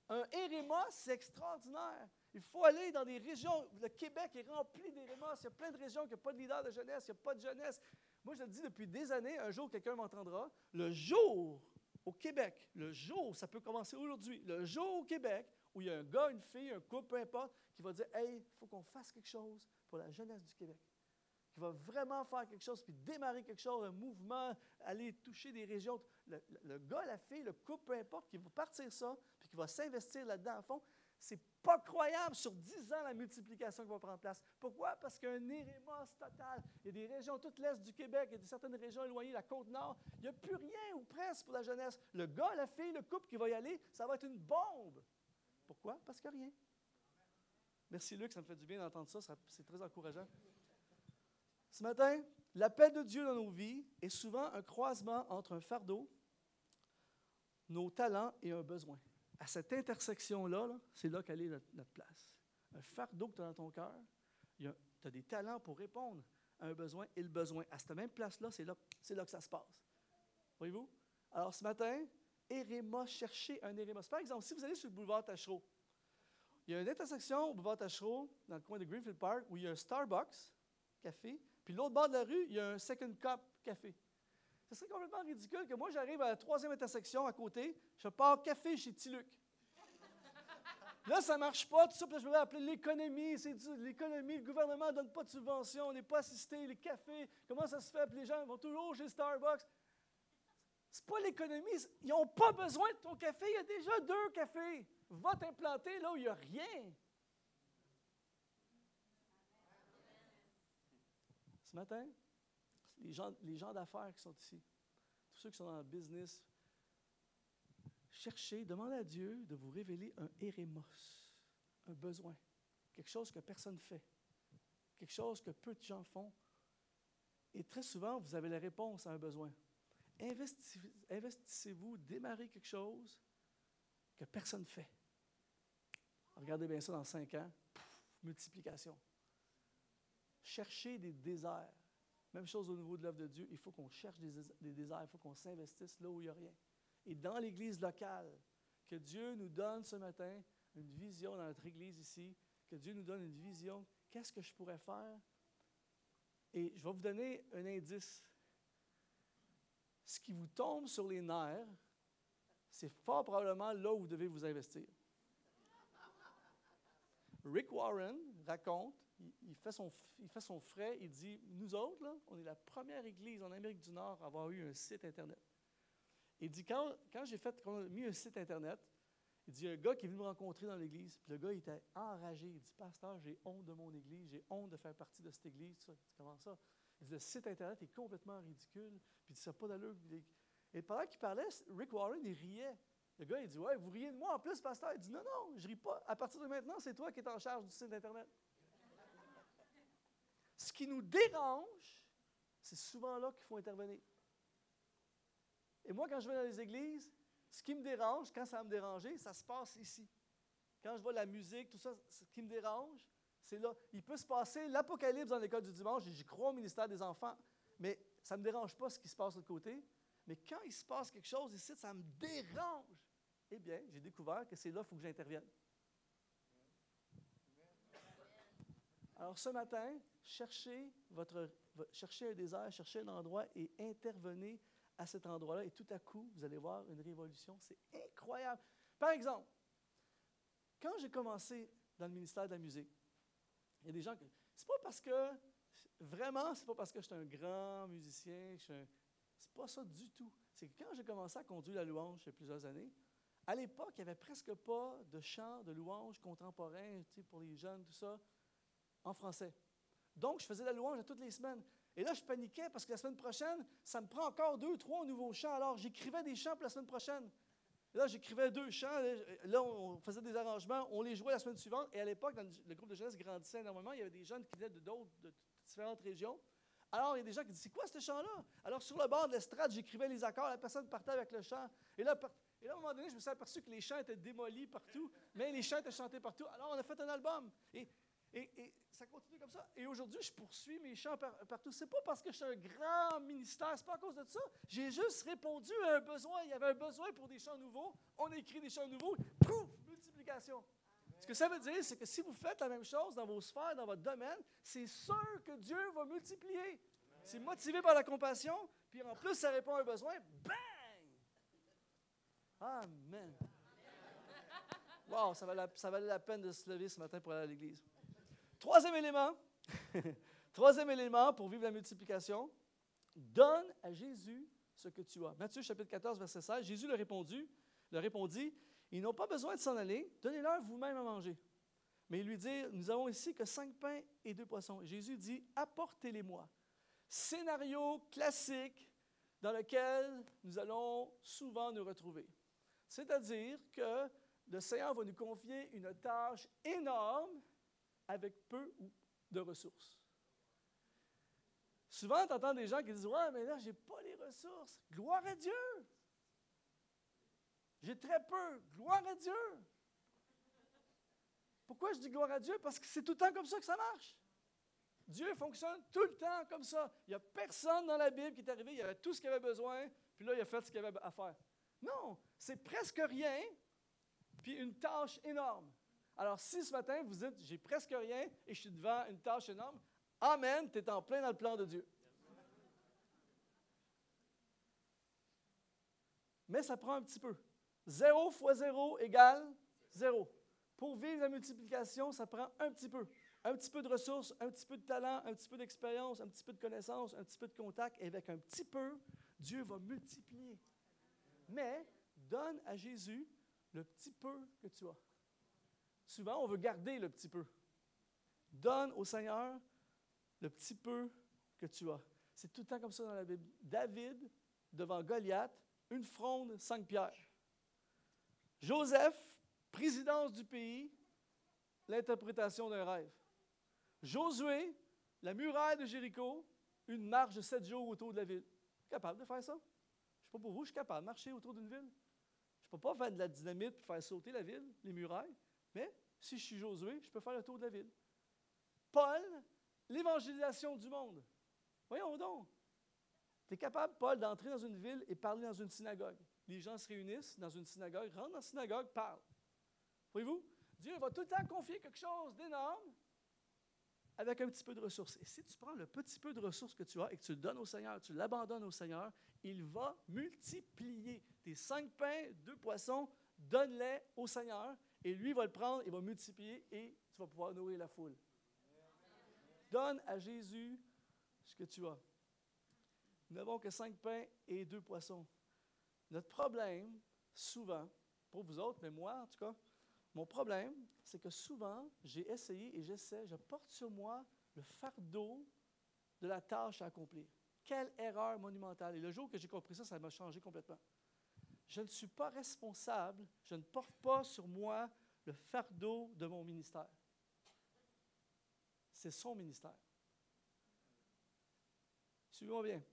Un érémos, c'est extraordinaire. Il faut aller dans des régions. Le Québec est rempli d'érémos. Il y a plein de régions qui n'ont pas de leader de jeunesse, il n'y a pas de jeunesse. Moi, je le dis depuis des années, un jour, quelqu'un m'entendra. Le jour au Québec, ça peut commencer aujourd'hui, le jour au Québec où il y a un gars, une fille, un couple, peu importe, qui va dire « Hey, il faut qu'on fasse quelque chose pour la jeunesse du Québec. » Qui va vraiment faire quelque chose, puis démarrer quelque chose, un mouvement, aller toucher des régions. Le gars, la fille, le couple, peu importe, qui va partir ça, puis qui va s'investir là-dedans à fond, c'est pas croyable sur 10 ans la multiplication qui va prendre place. Pourquoi? Parce qu'il y a un érémos total. Il y a des régions, toute l'est du Québec, il y a certaines régions éloignées, la Côte-Nord. Il n'y a plus rien ou presque pour la jeunesse. Le gars, la fille, le couple qui va y aller, ça va être une bombe. Pourquoi? Parce qu'il n'y a rien. Merci Luc, ça me fait du bien d'entendre ça, c'est très encourageant. Ce matin, l'appel de Dieu dans nos vies est souvent un croisement entre un fardeau, nos talents et un besoin. À cette intersection-là, c'est là qu'elle est notre place. Un fardeau que tu as dans ton cœur, tu as des talents pour répondre à un besoin et le besoin. À cette même place-là, c'est là que ça se passe. Voyez-vous? Alors ce matin, Éréma, cherchez un Éréma. Par exemple, si vous allez sur le boulevard Tachereau, il y a une intersection au boulevard Tachereau, dans le coin de Greenfield Park, où il y a un Starbucks, café, puis l'autre bord de la rue, il y a un Second Cup café. Ce serait complètement ridicule que moi, j'arrive à la troisième intersection à côté, je pars café chez Tiluc. Là, ça ne marche pas, tout ça, puis là, je vais appeler l'économie, c'est l'économie, le gouvernement ne donne pas de subventions, on n'est pas assisté, les cafés, comment ça se fait? Puis les gens vont toujours chez Starbucks. C'est pas l'économie, ils n'ont pas besoin de ton café, il y a déjà 2 cafés. Va t'implanter là où il n'y a rien. Ce matin, les gens d'affaires qui sont ici, tous ceux qui sont dans le business, cherchez, demandez à Dieu de vous révéler un érémos, un besoin, quelque chose que personne ne fait, quelque chose que peu de gens font. Et très souvent, vous avez la réponse à un besoin. Investissez-vous, démarrez quelque chose que personne ne fait. Regardez bien ça dans 5 ans, multiplication. Cherchez des déserts. Même chose au niveau de l'œuvre de Dieu, il faut qu'on cherche des déserts, il faut qu'on s'investisse là où il n'y a rien. Et dans l'Église locale, que Dieu nous donne ce matin une vision dans notre Église ici, que Dieu nous donne une vision, qu'est-ce que je pourrais faire? Et je vais vous donner un indice. Ce qui vous tombe sur les nerfs, c'est fort probablement là où vous devez vous investir. Rick Warren raconte, il fait son frais, il dit, nous autres, là, on est la première église en Amérique du Nord à avoir eu un site Internet. Il dit, quand on a mis un site Internet, il dit, il y a un gars qui est venu me rencontrer dans l'église, puis le gars, il était enragé. Il dit, pasteur, j'ai honte de mon église, j'ai honte de faire partie de cette église. Tout ça. Il dit, comment ça? Il dit, le site Internet est complètement ridicule, puis il dit, ça n'a pas d'allure. Et pendant qu'il parlait, Rick Warren, il riait. Le gars, il dit, ouais, vous riez de moi en plus, pasteur. Il dit, non, je ne ris pas. À partir de maintenant, c'est toi qui es en charge du site Internet. Ce qui nous dérange, c'est souvent là qu'il faut intervenir. Et moi, quand je vais dans les églises, ce qui me dérange, quand ça va me déranger, ça se passe ici. Quand je vois la musique, tout ça, ce qui me dérange, c'est là. Il peut se passer l'Apocalypse dans l'école du dimanche, j'y crois au ministère des enfants, mais ça ne me dérange pas ce qui se passe de l'autre côté. Mais quand il se passe quelque chose ici, ça me dérange. Eh bien, j'ai découvert que c'est là qu'il faut que j'intervienne. Alors ce matin, cherchez un désert, cherchez un endroit et intervenez à cet endroit-là. Et tout à coup, vous allez voir une révolution. C'est incroyable. Par exemple, quand j'ai commencé dans le ministère de la musique, il y a des gens qui... C'est pas parce que je suis un grand musicien, c'est pas ça du tout. C'est que quand j'ai commencé à conduire la louange il y a plusieurs années, à l'époque, il n'y avait presque pas de chant, de louange contemporain, pour les jeunes, tout ça, en français. Donc, je faisais la louange à toutes les semaines. Et là, je paniquais parce que la semaine prochaine, ça me prend encore 2, 3 nouveaux chants. Alors, j'écrivais des chants pour la semaine prochaine. Et là, j'écrivais 2 chants. Là, on faisait des arrangements. On les jouait la semaine suivante. Et à l'époque, le groupe de jeunesse grandissait énormément. Il y avait des jeunes qui venaient de différentes régions. Alors, il y a des gens qui disent, c'est quoi ce chant-là? Alors, sur le bord de l'estrade, j'écrivais les accords. La personne partait avec le chant. Et là, à un moment donné, je me suis aperçu que les chants étaient démolis partout, mais les chants étaient chantés partout. Alors, on a fait un album. Et ça continue comme ça. Et aujourd'hui, je poursuis mes chants partout. Ce n'est pas parce que je suis un grand ministère, ce n'est pas à cause de ça. J'ai juste répondu à un besoin. Il y avait un besoin pour des chants nouveaux. On a écrit des chants nouveaux. Pouf! Multiplication. Ce que ça veut dire, c'est que si vous faites la même chose dans vos sphères, dans votre domaine, c'est sûr que Dieu va multiplier. C'est motivé par la compassion, puis en plus, ça répond à un besoin. Bang! Amen. Wow, ça valait la peine de se lever ce matin pour aller à l'église. Troisième élément, troisième élément pour vivre la multiplication, donne à Jésus ce que tu as. Matthieu chapitre 14, verset 16, Jésus leur répondit, ils n'ont pas besoin de s'en aller, donnez-leur vous-même à manger. Mais il lui dit, nous avons ici que 5 pains et 2 poissons. Et Jésus dit, apportez-les-moi. Scénario classique dans lequel nous allons souvent nous retrouver. C'est-à-dire que le Seigneur va nous confier une tâche énorme avec peu de ressources. Souvent, tu entends des gens qui disent « Ouais, mais là, je n'ai pas les ressources. » Gloire à Dieu! J'ai très peu. Gloire à Dieu! Pourquoi je dis gloire à Dieu? Parce que c'est tout le temps comme ça que ça marche. Dieu fonctionne tout le temps comme ça. Il n'y a personne dans la Bible qui est arrivé, il avait tout ce qu'il avait besoin, puis là, il a fait ce qu'il avait à faire. Non, c'est presque rien, puis une tâche énorme. Alors, si ce matin, vous dites, j'ai presque rien et je suis devant une tâche énorme, amen, tu es en plein dans le plan de Dieu. Mais ça prend un petit peu. 0 fois 0 égale 0. Pour vivre la multiplication, ça prend un petit peu. Un petit peu de ressources, un petit peu de talent, un petit peu d'expérience, un petit peu de connaissances, un petit peu de contact. Et avec un petit peu, Dieu va multiplier. Mais donne à Jésus le petit peu que tu as. Souvent, on veut garder le petit peu. Donne au Seigneur le petit peu que tu as. C'est tout le temps comme ça dans la Bible. David, devant Goliath, une fronde, 5 pierres. Joseph, présidence du pays, l'interprétation d'un rêve. Josué, la muraille de Jéricho, une marche de 7 jours autour de la ville. Je suis capable de faire ça. Je ne sais pas pour vous, je suis capable de marcher autour d'une ville. Je ne peux pas faire de la dynamite pour faire sauter la ville, les murailles, mais si je suis Josué, je peux faire le tour de la ville. Paul, l'évangélisation du monde. Voyons donc. Tu es capable, Paul, d'entrer dans une ville et parler dans une synagogue. Les gens se réunissent dans une synagogue, rentrent dans la synagogue, parlent. Voyez-vous? Dieu va tout le temps confier quelque chose d'énorme avec un petit peu de ressources. Et si tu prends le petit peu de ressources que tu as et que tu le donnes au Seigneur, tu l'abandonnes au Seigneur, il va multiplier. Tes 5 pains, 2 poissons, donne-les au Seigneur et lui va le prendre, il va multiplier et tu vas pouvoir nourrir la foule. Donne à Jésus ce que tu as. Nous n'avons que 5 pains et 2 poissons. Notre problème, souvent, pour vous autres, mais moi en tout cas, mon problème, c'est que souvent, j'ai essayé et j'essaie, je porte sur moi le fardeau de la tâche à accomplir. Quelle erreur monumentale. Et le jour que j'ai compris ça, ça m'a changé complètement. Je ne suis pas responsable, je ne porte pas sur moi le fardeau de mon ministère. C'est son ministère. Suivez-moi bien.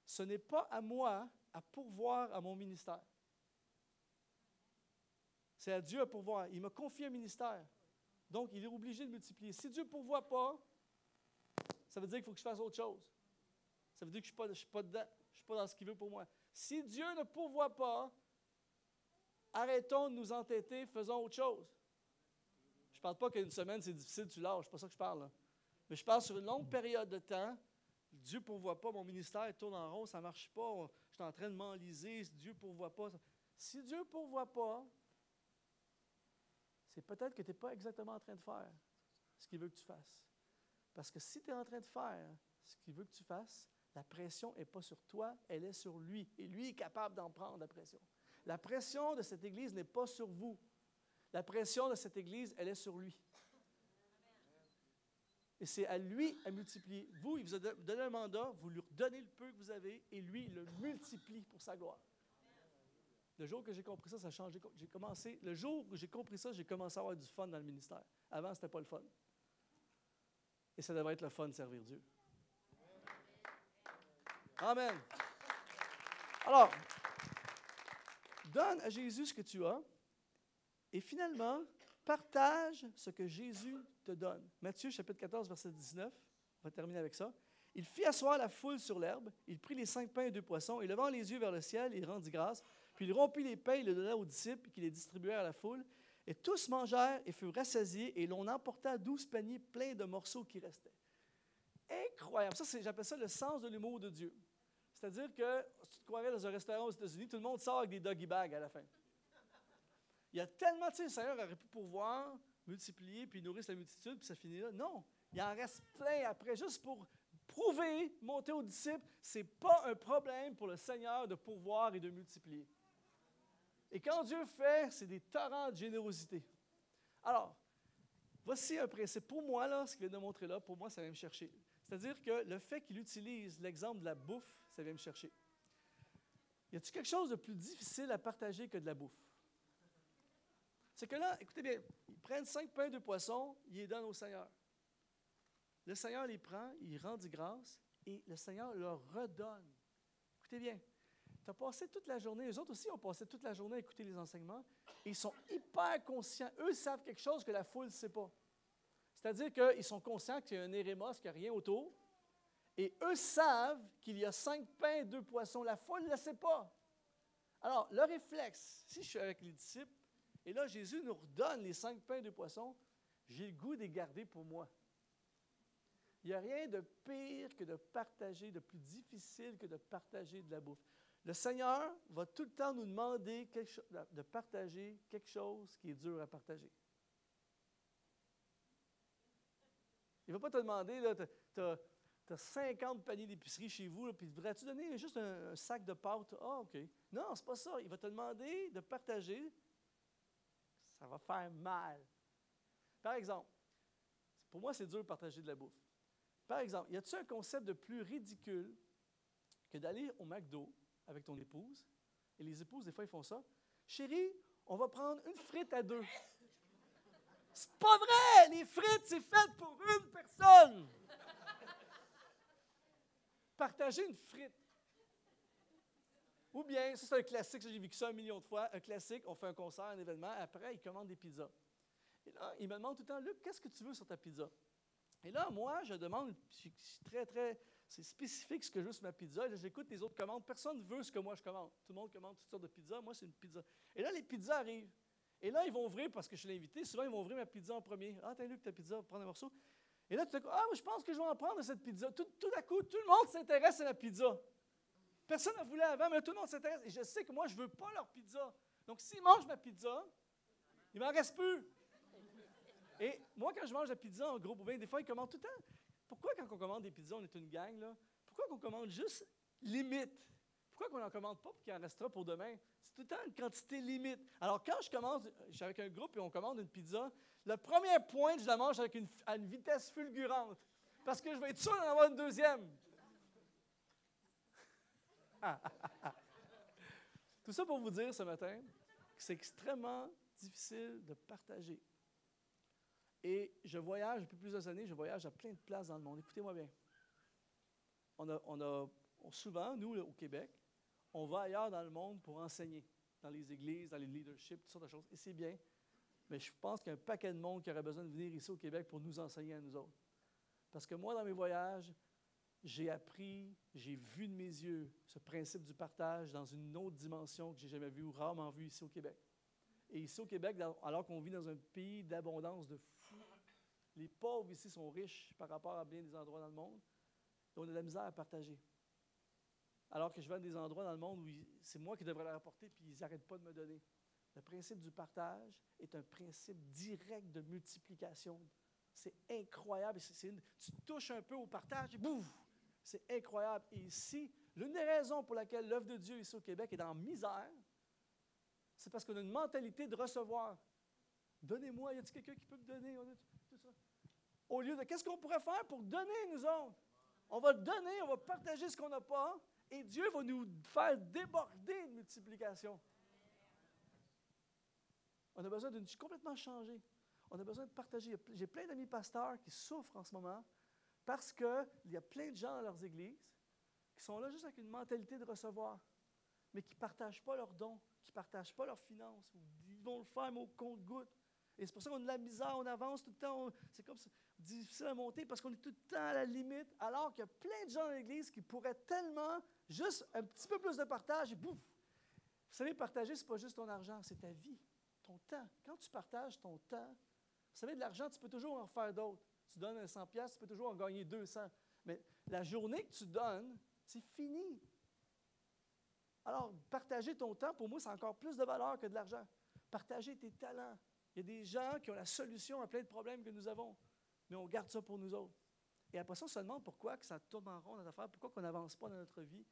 Ce n'est pas à moi à pourvoir à mon ministère. C'est à Dieu à pourvoir. Il m'a confié un ministère. Donc, il est obligé de multiplier. Si Dieu ne pourvoit pas, ça veut dire qu'il faut que je fasse autre chose. Ça veut dire que je ne suis pas dedans. Je ne suis pas dans ce qu'il veut pour moi. Si Dieu ne pourvoit pas, arrêtons de nous entêter, faisons autre chose. Je ne parle pas qu'une semaine, c'est difficile, tu lâches. C'est pas ça que je parle. Là. Mais je parle sur une longue période de temps. Dieu ne pourvoit pas, mon ministère tourne en rond, ça ne marche pas. Je suis en train de m'enliser. Dieu ne pourvoit pas. Si Dieu ne pourvoit pas, c'est peut-être que tu n'es pas exactement en train de faire ce qu'il veut que tu fasses. Parce que si tu es en train de faire ce qu'il veut que tu fasses, la pression n'est pas sur toi, elle est sur lui. Et lui est capable d'en prendre, la pression. La pression de cette Église n'est pas sur vous. La pression de cette Église, elle est sur lui. Et c'est à lui à multiplier. Vous, il vous a donné un mandat, vous lui redonnez le peu que vous avez, et lui, il le multiplie pour sa gloire. Le jour que j'ai compris ça, ça a changé. Le jour où j'ai compris ça, j'ai commencé à avoir du fun dans le ministère. Avant, ce n'était pas le fun. Et ça devrait être le fun de servir Dieu. Amen. Alors, donne à Jésus ce que tu as et finalement, partage ce que Jésus te donne. Matthieu, chapitre 14, verset 19. On va terminer avec ça. Il fit asseoir la foule sur l'herbe. Il prit les 5 pains et 2 poissons et levant les yeux vers le ciel, il rendit grâce. Puis il rompit les pains et les donna aux disciples qui les distribuèrent à la foule. Et tous mangèrent et furent rassasiés et l'on emporta 12 paniers pleins de morceaux qui restaient. Incroyable. Ça, j'appelle ça le sens de l'humour de Dieu. C'est-à-dire que, si tu te croirais dans un restaurant aux États-Unis, tout le monde sort avec des doggy bags à la fin. Il y a tellement, tu sais, le Seigneur aurait pu pourvoir, multiplier, puis nourrir la multitude, puis ça finit là. Non, il en reste plein après, juste pour prouver, monter aux disciples, ce n'est pas un problème pour le Seigneur de pourvoir et de multiplier. Et quand Dieu fait, c'est des torrents de générosité. Alors, voici un principe. Pour moi, là, ce qu'il vient de montrer là, pour moi, ça vient me chercher. C'est-à-dire que le fait qu'il utilise l'exemple de la bouffe, ça vient me chercher. Y a-t-il quelque chose de plus difficile à partager que de la bouffe? C'est que là, écoutez bien, ils prennent 5 pains et 2 poissons, ils les donnent au Seigneur. Le Seigneur les prend, il rendit grâce et le Seigneur leur redonne. Écoutez bien, tu as passé toute la journée, eux autres aussi ont passé toute la journée à écouter les enseignements et ils sont hyper conscients. Eux savent quelque chose que la foule ne sait pas. C'est-à-dire qu'ils sont conscients qu'il y a un érémos, qu'il n'y a rien autour. Et eux savent qu'il y a 5 pains et 2 poissons. La foule ne le sait pas. Alors, le réflexe, si je suis avec les disciples, et là, Jésus nous redonne les 5 pains et 2 poissons, j'ai le goût de les garder pour moi. Il n'y a rien de pire que de partager, de plus difficile que de partager de la bouffe. Le Seigneur va tout le temps nous demander de partager quelque chose qui est dur à partager. Il ne va pas te demander, tu as 50 paniers d'épicerie chez vous, puis voudrais-tu donner juste un sac de pâtes? Ah, OK. Non, ce n'est pas ça. Il va te demander de partager. Ça va faire mal. Par exemple, pour moi, c'est dur de partager de la bouffe. Par exemple, y a-t-il un concept de plus ridicule que d'aller au McDo avec ton épouse? Et les épouses, des fois, ils font ça. Chérie, on va prendre une frite à 2. C'est pas vrai! Les frites, c'est fait pour une personne! Partager une frite. Ou bien, ça c'est un classique, j'ai vécu ça 1 million de fois, un classique, on fait un concert, un événement, après, ils commandent des pizzas. Et là, ils me demandent tout le temps, Luc, qu'est-ce que tu veux sur ta pizza? Et là, moi, je demande, c'est spécifique ce que je veux sur ma pizza. Là, j'écoute les autres commandes. Personne ne veut ce que moi je commande. Tout le monde commande toutes sortes de pizzas. Moi, c'est une pizza. Et là, les pizzas arrivent. Et là, ils vont ouvrir, parce que je suis l'invité, souvent, ils vont ouvrir ma pizza en premier. Ah, t'as Luc, ta pizza, prends un morceau. Et là, tout à coup, ah, je pense que je vais en prendre de cette pizza. Tout à coup, tout le monde s'intéresse à la pizza. Personne n'a voulu avant, mais tout le monde s'intéresse. Et je sais que moi, je ne veux pas leur pizza. Donc, s'ils mangent ma pizza, il ne m'en reste plus. Et moi, quand je mange la pizza en groupe, des fois, ils commandent tout le temps. Pourquoi, quand on commande des pizzas, on est une gang, là? Pourquoi qu'on commande juste limite? Pourquoi qu'on n'en commande pas pour qu'il en restera pour demain? C'est tout le temps une quantité limite. Alors, quand je suis avec un groupe et on commande une pizza, le premier point, je la mange à une vitesse fulgurante. Parce que je vais être sûr d'en avoir une deuxième. Tout ça pour vous dire ce matin que c'est extrêmement difficile de partager. Et je voyage, depuis plusieurs années, je voyage à plein de places dans le monde. Écoutez-moi bien. Souvent, nous, au Québec, on va ailleurs dans le monde pour enseigner, dans les églises, dans les leaderships, toutes sortes de choses. Et c'est bien. Mais je pense qu'il y a un paquet de monde qui aurait besoin de venir ici au Québec pour nous enseigner à nous autres. Parce que moi, dans mes voyages, j'ai appris, j'ai vu de mes yeux ce principe du partage dans une autre dimension que je n'ai jamais vue ou rarement vue ici au Québec. Et ici au Québec, alors qu'on vit dans un pays d'abondance de fous, les pauvres ici sont riches par rapport à bien des endroits dans le monde, et on a de la misère à partager. Alors que je vais à des endroits dans le monde où c'est moi qui devrais leur apporter, puis ils n'arrêtent pas de me donner. Le principe du partage est un principe direct de multiplication. C'est incroyable. Tu touches un peu au partage et bouf! C'est incroyable. Et ici, l'une des raisons pour laquelle l'œuvre de Dieu ici au Québec est dans la misère, c'est parce qu'on a une mentalité de recevoir. Donnez-moi, y a-t-il quelqu'un qui peut me donner? Tout ça. Au lieu de, qu'est-ce qu'on pourrait faire pour donner, nous autres? On va donner, on va partager ce qu'on n'a pas, et Dieu va nous faire déborder de multiplication. On a besoin d'une complètement changer. On a besoin de partager. J'ai plein d'amis pasteurs qui souffrent en ce moment parce qu'il y a plein de gens dans leurs églises qui sont là juste avec une mentalité de recevoir, mais qui ne partagent pas leurs dons, qui ne partagent pas leurs finances. Ils vont le faire, mais au compte-gouttes. Et c'est pour ça qu'on a de la misère, on avance tout le temps. C'est comme ça, difficile à monter parce qu'on est tout le temps à la limite, alors qu'il y a plein de gens dans l'Église qui pourraient tellement, juste un petit peu plus de partage, et bouf! Vous savez, partager, ce n'est pas juste ton argent, c'est ta vie, ton temps. Quand tu partages ton temps, vous savez, de l'argent, tu peux toujours en faire d'autres. Tu donnes un 100$, tu peux toujours en gagner 200. Mais la journée que tu donnes, c'est fini. Alors, partager ton temps, pour moi, c'est encore plus de valeur que de l'argent. Partager tes talents. Il y a des gens qui ont la solution à plein de problèmes que nous avons, mais on garde ça pour nous autres. Et après ça, on se demande pourquoi que ça tourne en rond notre affaire, pourquoi on n'avance pas dans notre vie.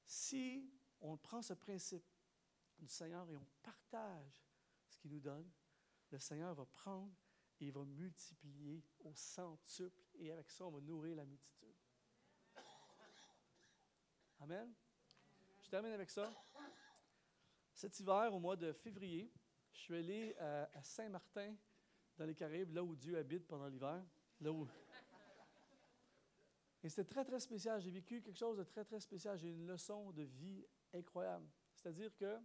Si on prend ce principe du Seigneur et on partage ce qu'il nous donne, le Seigneur va prendre et il va multiplier au centuple. Et avec ça, on va nourrir la multitude. Amen. Je termine avec ça. Cet hiver, au mois de février, je suis allé à Saint-Martin, dans les Caraïbes, là où Dieu habite pendant l'hiver. Et c'était très, très spécial. J'ai vécu quelque chose de très, très spécial. J'ai eu une leçon de vie incroyable. C'est-à-dire que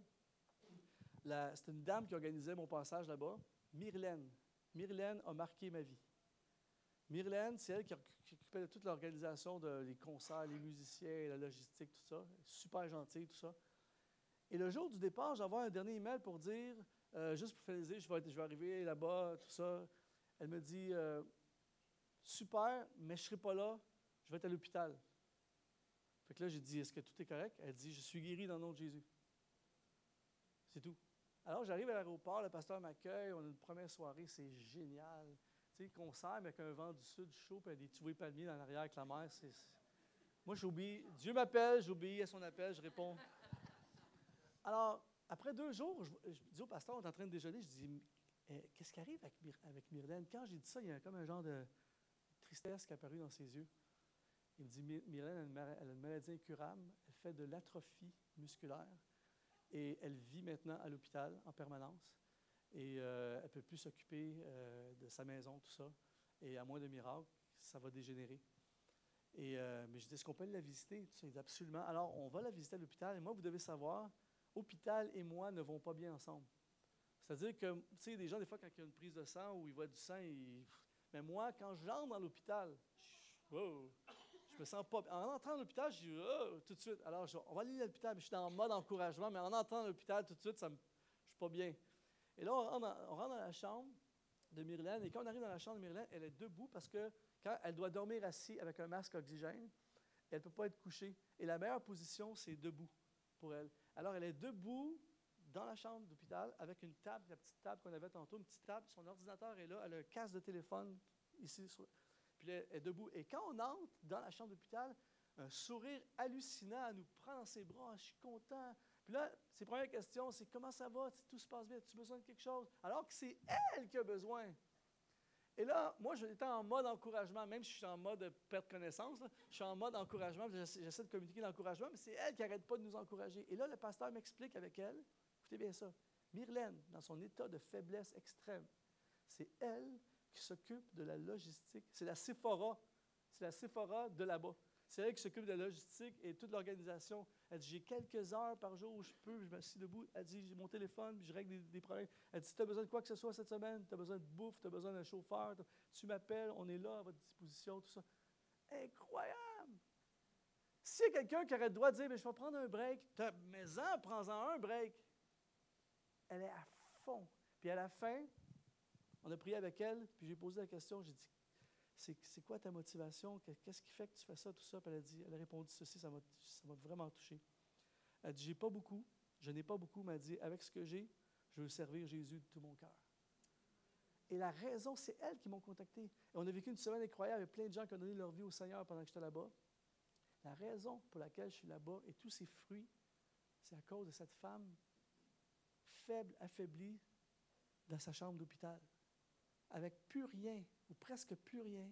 c'était une dame qui organisait mon passage là-bas, Myrlène. Myrlène a marqué ma vie. Myrlène, c'est elle qui occupait de toute l'organisation des concerts, les musiciens, la logistique, tout ça. Super gentille, tout ça. Et le jour du départ, j'envoie un dernier email pour dire, juste pour finaliser, je vais arriver là-bas, tout ça. Elle me dit, super, mais je ne serai pas là, je vais être à l'hôpital. Fait que là, j'ai dit, est-ce que tout est correct? Elle dit, je suis guéri dans le nom de Jésus. C'est tout. Alors, j'arrive à l'aéroport, le pasteur m'accueille, on a une première soirée, c'est génial. Tu sais, concert, mais avec un vent du sud chaud, puis des tués palmiers dans l'arrière avec la mer. Moi, j'obéis. Dieu m'appelle, j'obéis à son appel, je réponds. Alors, après 2 jours, je dis au pasteur, on est en train de déjeuner, je dis, qu'est-ce qui arrive avec Myrlène? Quand j'ai dit ça, il y a comme un genre de tristesse qui est apparu dans ses yeux. Il me dit, Myrlène, elle a une maladie incurable, elle fait de l'atrophie musculaire et elle vit maintenant à l'hôpital en permanence. Et elle ne peut plus s'occuper de sa maison, tout ça. Et à moins de miracle, ça va dégénérer. Mais je dis, est-ce qu'on peut aller la visiter? Il dit, absolument. Alors, on va la visiter à l'hôpital. Et moi, vous devez savoir, hôpital et moi ne vont pas bien ensemble. C'est-à-dire que, tu sais, des gens, des fois, quand il y a une prise de sang ou ils voient du sang, mais moi, quand j'entre dans l'hôpital, je me sens pas... En entrant dans l'hôpital, je dis, oh, tout de suite. Alors, on va aller à l'hôpital, mais je suis en mode encouragement, mais en entrant dans l'hôpital, tout de suite, je ne suis pas bien. Et là, on rentre dans la chambre de Myrlène, et quand on arrive dans la chambre de Myrlène, elle est debout parce que quand elle doit dormir assise avec un masque oxygène, elle ne peut pas être couchée. Et la meilleure position, c'est debout pour elle. Alors, elle est debout dans la chambre d'hôpital avec une table, la petite table qu'on avait tantôt, une petite table, son ordinateur est là, elle a un casque de téléphone ici, puis elle est debout. Et quand on entre dans la chambre d'hôpital, un sourire hallucinant, elle nous prend dans ses bras, je suis content. Puis là, ses premières questions, c'est comment ça va, tout se passe bien, as-tu besoin de quelque chose? Alors que c'est elle qui a besoin. Et là, moi, j'étais en mode encouragement, même si je suis en mode perte de connaissance, là, je suis en mode encouragement, j'essaie de communiquer l'encouragement, mais c'est elle qui n'arrête pas de nous encourager. Et là, le pasteur m'explique avec elle, écoutez bien ça, Myrlène, dans son état de faiblesse extrême, c'est elle qui s'occupe de la logistique. C'est la Sephora de là-bas. C'est elle qui s'occupe de la logistique et toute l'organisation. Elle dit, j'ai quelques heures par jour où je m'assieds debout. Elle dit, j'ai mon téléphone, puis je règle des problèmes. Elle dit, si tu as besoin de quoi que ce soit cette semaine, tu as besoin de bouffe, tu as besoin d'un chauffeur, tu m'appelles, on est là à votre disposition, tout ça. Incroyable! S'il y a quelqu'un qui aurait le droit de dire, mais je vais prendre un break, mais prends-en un break. Elle est à fond. Puis à la fin, on a prié avec elle, puis j'ai posé la question, j'ai dit, c'est quoi ta motivation? Qu'est-ce qui fait que tu fais ça, tout ça? Puis elle a répondu ceci, ça m'a vraiment touché. Elle dit, je n'ai pas beaucoup, mais elle dit, avec ce que j'ai, je veux servir Jésus de tout mon cœur. Et la raison, c'est elles qui m'ont contacté. Et on a vécu une semaine incroyable, il y a plein de gens qui ont donné leur vie au Seigneur pendant que j'étais là-bas. La raison pour laquelle je suis là-bas et tous ces fruits, c'est à cause de cette femme faible, affaiblie, dans sa chambre d'hôpital. Avec plus rien, ou presque plus rien,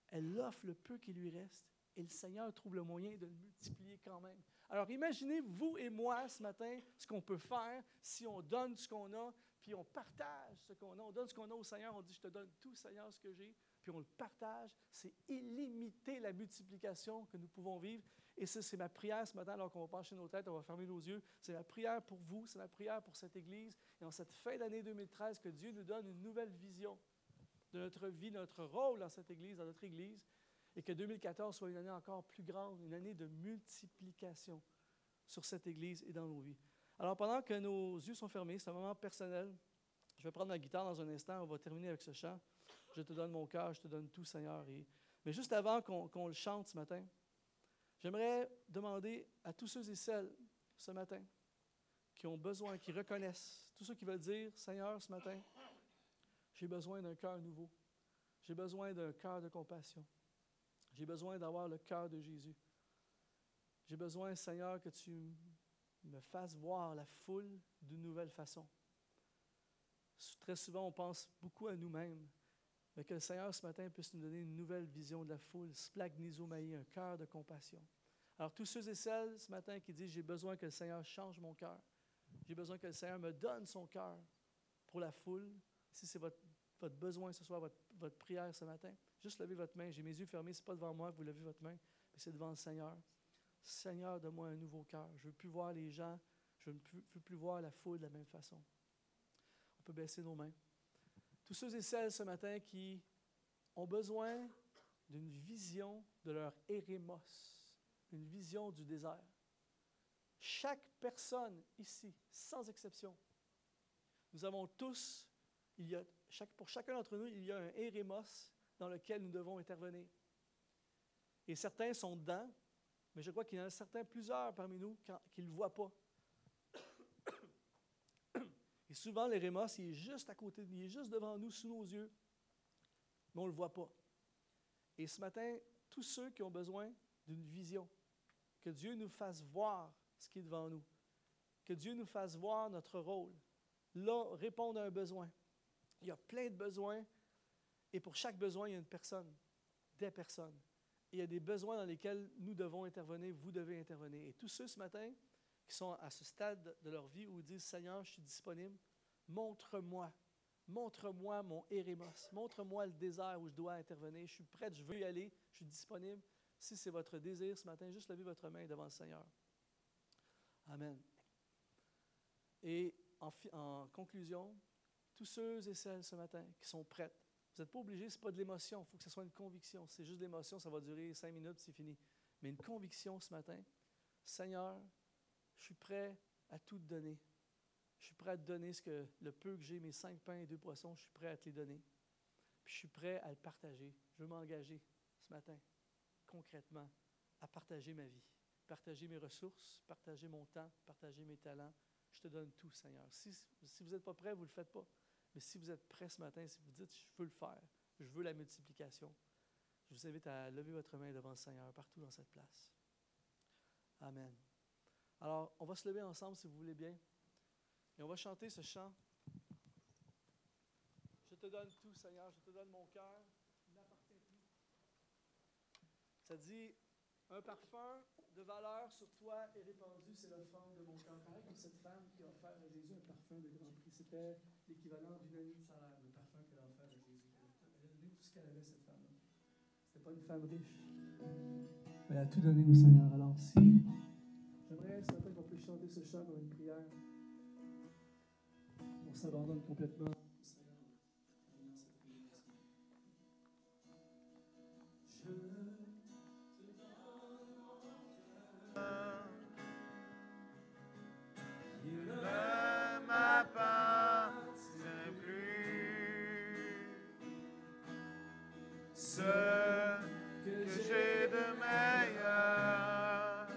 elle offre le peu qui lui reste et le Seigneur trouve le moyen de le multiplier quand même. Alors imaginez, vous et moi, ce matin, ce qu'on peut faire si on donne ce qu'on a, puis on partage ce qu'on a. On donne ce qu'on a au Seigneur, on dit, je te donne tout, Seigneur, ce que j'ai, puis on le partage. C'est illimité la multiplication que nous pouvons vivre. Et ça, c'est ma prière ce matin, alors qu'on va pencher nos têtes, on va fermer nos yeux. C'est ma prière pour vous, c'est ma prière pour cette Église. Et en cette fin d'année 2013, que Dieu nous donne une nouvelle vision de notre vie, de notre rôle dans cette Église, dans notre Église, et que 2014 soit une année encore plus grande, une année de multiplication sur cette Église et dans nos vies. Alors, pendant que nos yeux sont fermés, c'est un moment personnel. Je vais prendre ma guitare dans un instant, on va terminer avec ce chant. Je te donne mon cœur, je te donne tout, Seigneur. Mais juste avant qu'on le chante ce matin, j'aimerais demander à tous ceux et celles ce matin qui qui ont besoin, qui reconnaissent, tous ceux qui veulent dire, Seigneur, ce matin, j'ai besoin d'un cœur nouveau. J'ai besoin d'un cœur de compassion. J'ai besoin d'avoir le cœur de Jésus. J'ai besoin, Seigneur, que tu me fasses voir la foule d'une nouvelle façon. Très souvent, on pense beaucoup à nous-mêmes, mais que le Seigneur, ce matin, puisse nous donner une nouvelle vision de la foule, splagnisomaï, un cœur de compassion. Alors, tous ceux et celles, ce matin, qui disent, j'ai besoin que le Seigneur change mon cœur. J'ai besoin que le Seigneur me donne son cœur pour la foule. Si c'est votre besoin ce soir, votre prière ce matin, juste levez votre main. J'ai mes yeux fermés, ce n'est pas devant moi que vous levez votre main, mais c'est devant le Seigneur. Seigneur, donne-moi un nouveau cœur. Je ne veux plus voir les gens, je ne veux plus voir la foule de la même façon. On peut baisser nos mains. Tous ceux et celles ce matin qui ont besoin d'une vision de leur érémos, une vision du désert. Chaque personne ici, sans exception, nous avons tous, pour chacun d'entre nous, il y a un érémos dans lequel nous devons intervenir. Et certains sont dedans, mais je crois qu'il y en a certains, plusieurs parmi nous, qui ne le voient pas. Et souvent, l'érémos, il est juste à côté, il est juste devant nous, sous nos yeux, mais on ne le voit pas. Et ce matin, tous ceux qui ont besoin d'une vision, que Dieu nous fasse voir ce qui est devant nous, que Dieu nous fasse voir notre rôle, là, répondre à un besoin. Il y a plein de besoins, et pour chaque besoin, il y a une personne, des personnes. Et il y a des besoins dans lesquels nous devons intervenir, vous devez intervenir. Et tous ceux ce matin qui sont à ce stade de leur vie où ils disent, Seigneur, je suis disponible, montre-moi mon érémos, montre-moi le désert où je dois intervenir, je suis prête, je veux y aller, je suis disponible. Si c'est votre désir ce matin, juste levez votre main devant le Seigneur. Amen. Et en conclusion, tous ceux et celles ce matin qui sont prêtes, vous n'êtes pas obligés, ce n'est pas de l'émotion, il faut que ce soit une conviction. Si c'est juste de l'émotion, ça va durer 5 minutes, c'est fini. Mais une conviction ce matin, Seigneur, je suis prêt à tout te donner. Je suis prêt à te donner le peu que j'ai, mes 5 pains et 2 poissons, je suis prêt à te les donner. Puis je suis prêt à le partager. Je veux m'engager ce matin, concrètement, à partager ma vie, partager mes ressources, partager mon temps, partager mes talents. Je te donne tout, Seigneur. Si vous n'êtes pas prêt, vous ne le faites pas. Mais si vous êtes prêt ce matin, si vous dites, je veux le faire, je veux la multiplication, je vous invite à lever votre main devant le Seigneur, partout dans cette place. Amen. Alors, on va se lever ensemble, si vous voulez bien, et on va chanter ce chant. Je te donne tout, Seigneur, je te donne mon cœur, il n'appartient plus. Ça dit, un parfum de valeur sur toi est répandu, c'est l'offrande de mon cœur. Pareil comme cette femme qui a offert à Jésus un parfum de grand prix. C'était l'équivalent d'une année de salaire, le parfum qu'elle a offert à Jésus. Elle a donné tout ce qu'elle avait, cette femme-là. C'était pas une femme riche, mais elle a tout donné au Seigneur. Alors, si j'aimerais ce matin qu'on puisse chanter ce chant comme une prière, on s'abandonne complètement au Seigneur. Il ne m'appartient plus. Ce que j'ai de meilleur,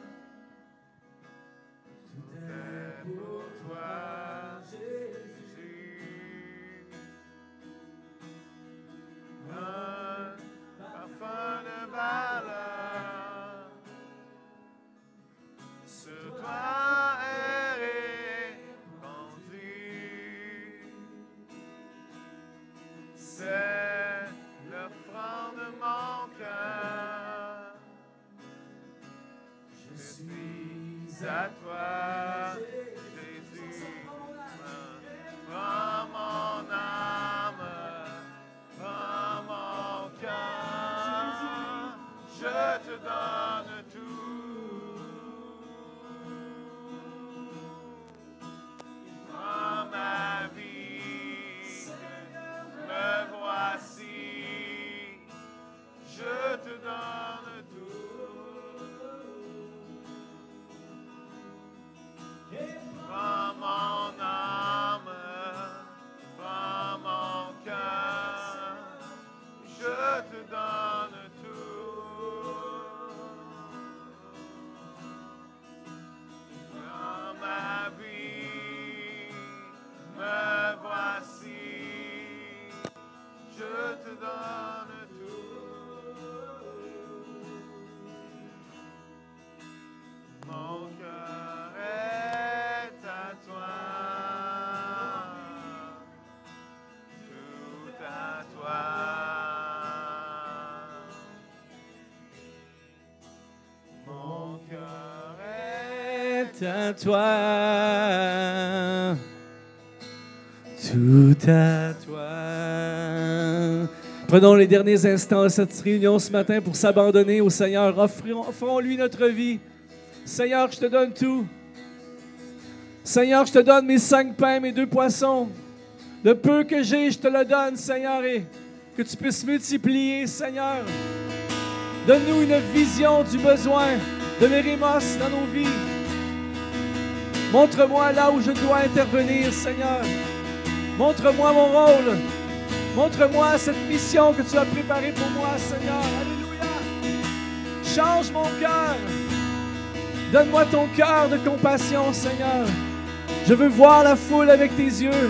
tout est pour toi, Jésus. Un parfum de valeur sur toi est répandu. C'est l'offrande de mon cœur. Je suis à toi, Jésus. Prends mon âme, prends mon cœur. Je te donne tout. Prends ma vie, me voici. Je te donne tout. Prends mon âme, prends mon cœur. Je te donne tout. Prends ma vie. à toi. Tout à toi. Prenons les derniers instants de cette réunion ce matin pour s'abandonner au Seigneur. Offrons-lui notre vie. Seigneur, je te donne tout. Seigneur, je te donne mes 5 pains, mes 2 poissons. Le peu que j'ai, je te le donne, Seigneur, et que tu puisses multiplier, Seigneur. Donne-nous une vision du besoin de l'Érémos dans nos vies. Montre-moi là où je dois intervenir, Seigneur. Montre-moi mon rôle. Montre-moi cette mission que tu as préparée pour moi, Seigneur. Alléluia. Change mon cœur. Donne-moi ton cœur de compassion, Seigneur. Je veux voir la foule avec tes yeux.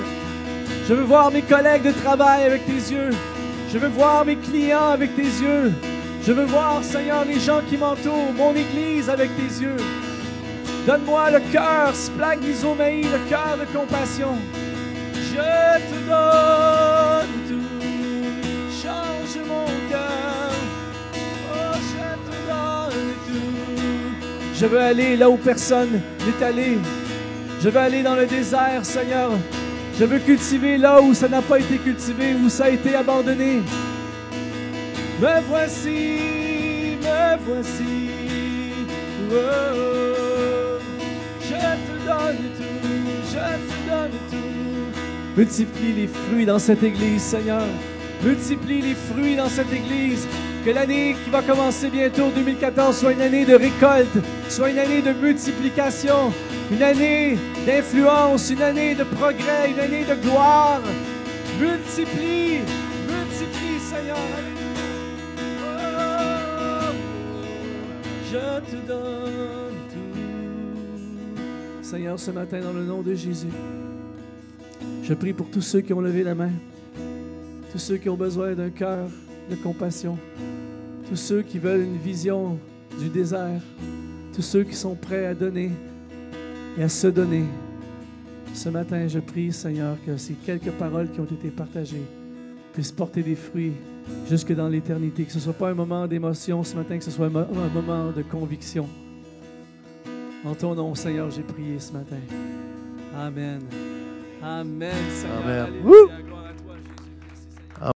Je veux voir mes collègues de travail avec tes yeux. Je veux voir mes clients avec tes yeux. Je veux voir, Seigneur, les gens qui m'entourent, mon Église avec tes yeux. Donne-moi le cœur, splagnisomai, le cœur de compassion. Je te donne tout, change mon cœur. Oh, je te donne tout. Je veux aller là où personne n'est allé. Je veux aller dans le désert, Seigneur. Je veux cultiver là où ça n'a pas été cultivé, où ça a été abandonné. Me voici, me voici. Oh, je te donne tout, je te donne tout. Multiplie les fruits dans cette Église, Seigneur. Multiplie les fruits dans cette Église. Que l'année qui va commencer bientôt, 2014, soit une année de récolte, soit une année de multiplication, une année d'influence, une année de progrès, une année de gloire. Multiplie, multiplie, Seigneur. Oh, je te donne tout. Seigneur, ce matin, dans le nom de Jésus, je prie pour tous ceux qui ont levé la main, tous ceux qui ont besoin d'un cœur de compassion, tous ceux qui veulent une vision du désert, tous ceux qui sont prêts à donner et à se donner. Ce matin, je prie, Seigneur, que ces quelques paroles qui ont été partagées puissent porter des fruits jusque dans l'éternité, que ce ne soit pas un moment d'émotion ce matin, que ce soit un moment de conviction. En ton nom, Seigneur, j'ai prié ce matin. Amen. Amen, Seigneur. Amen. Alléluia.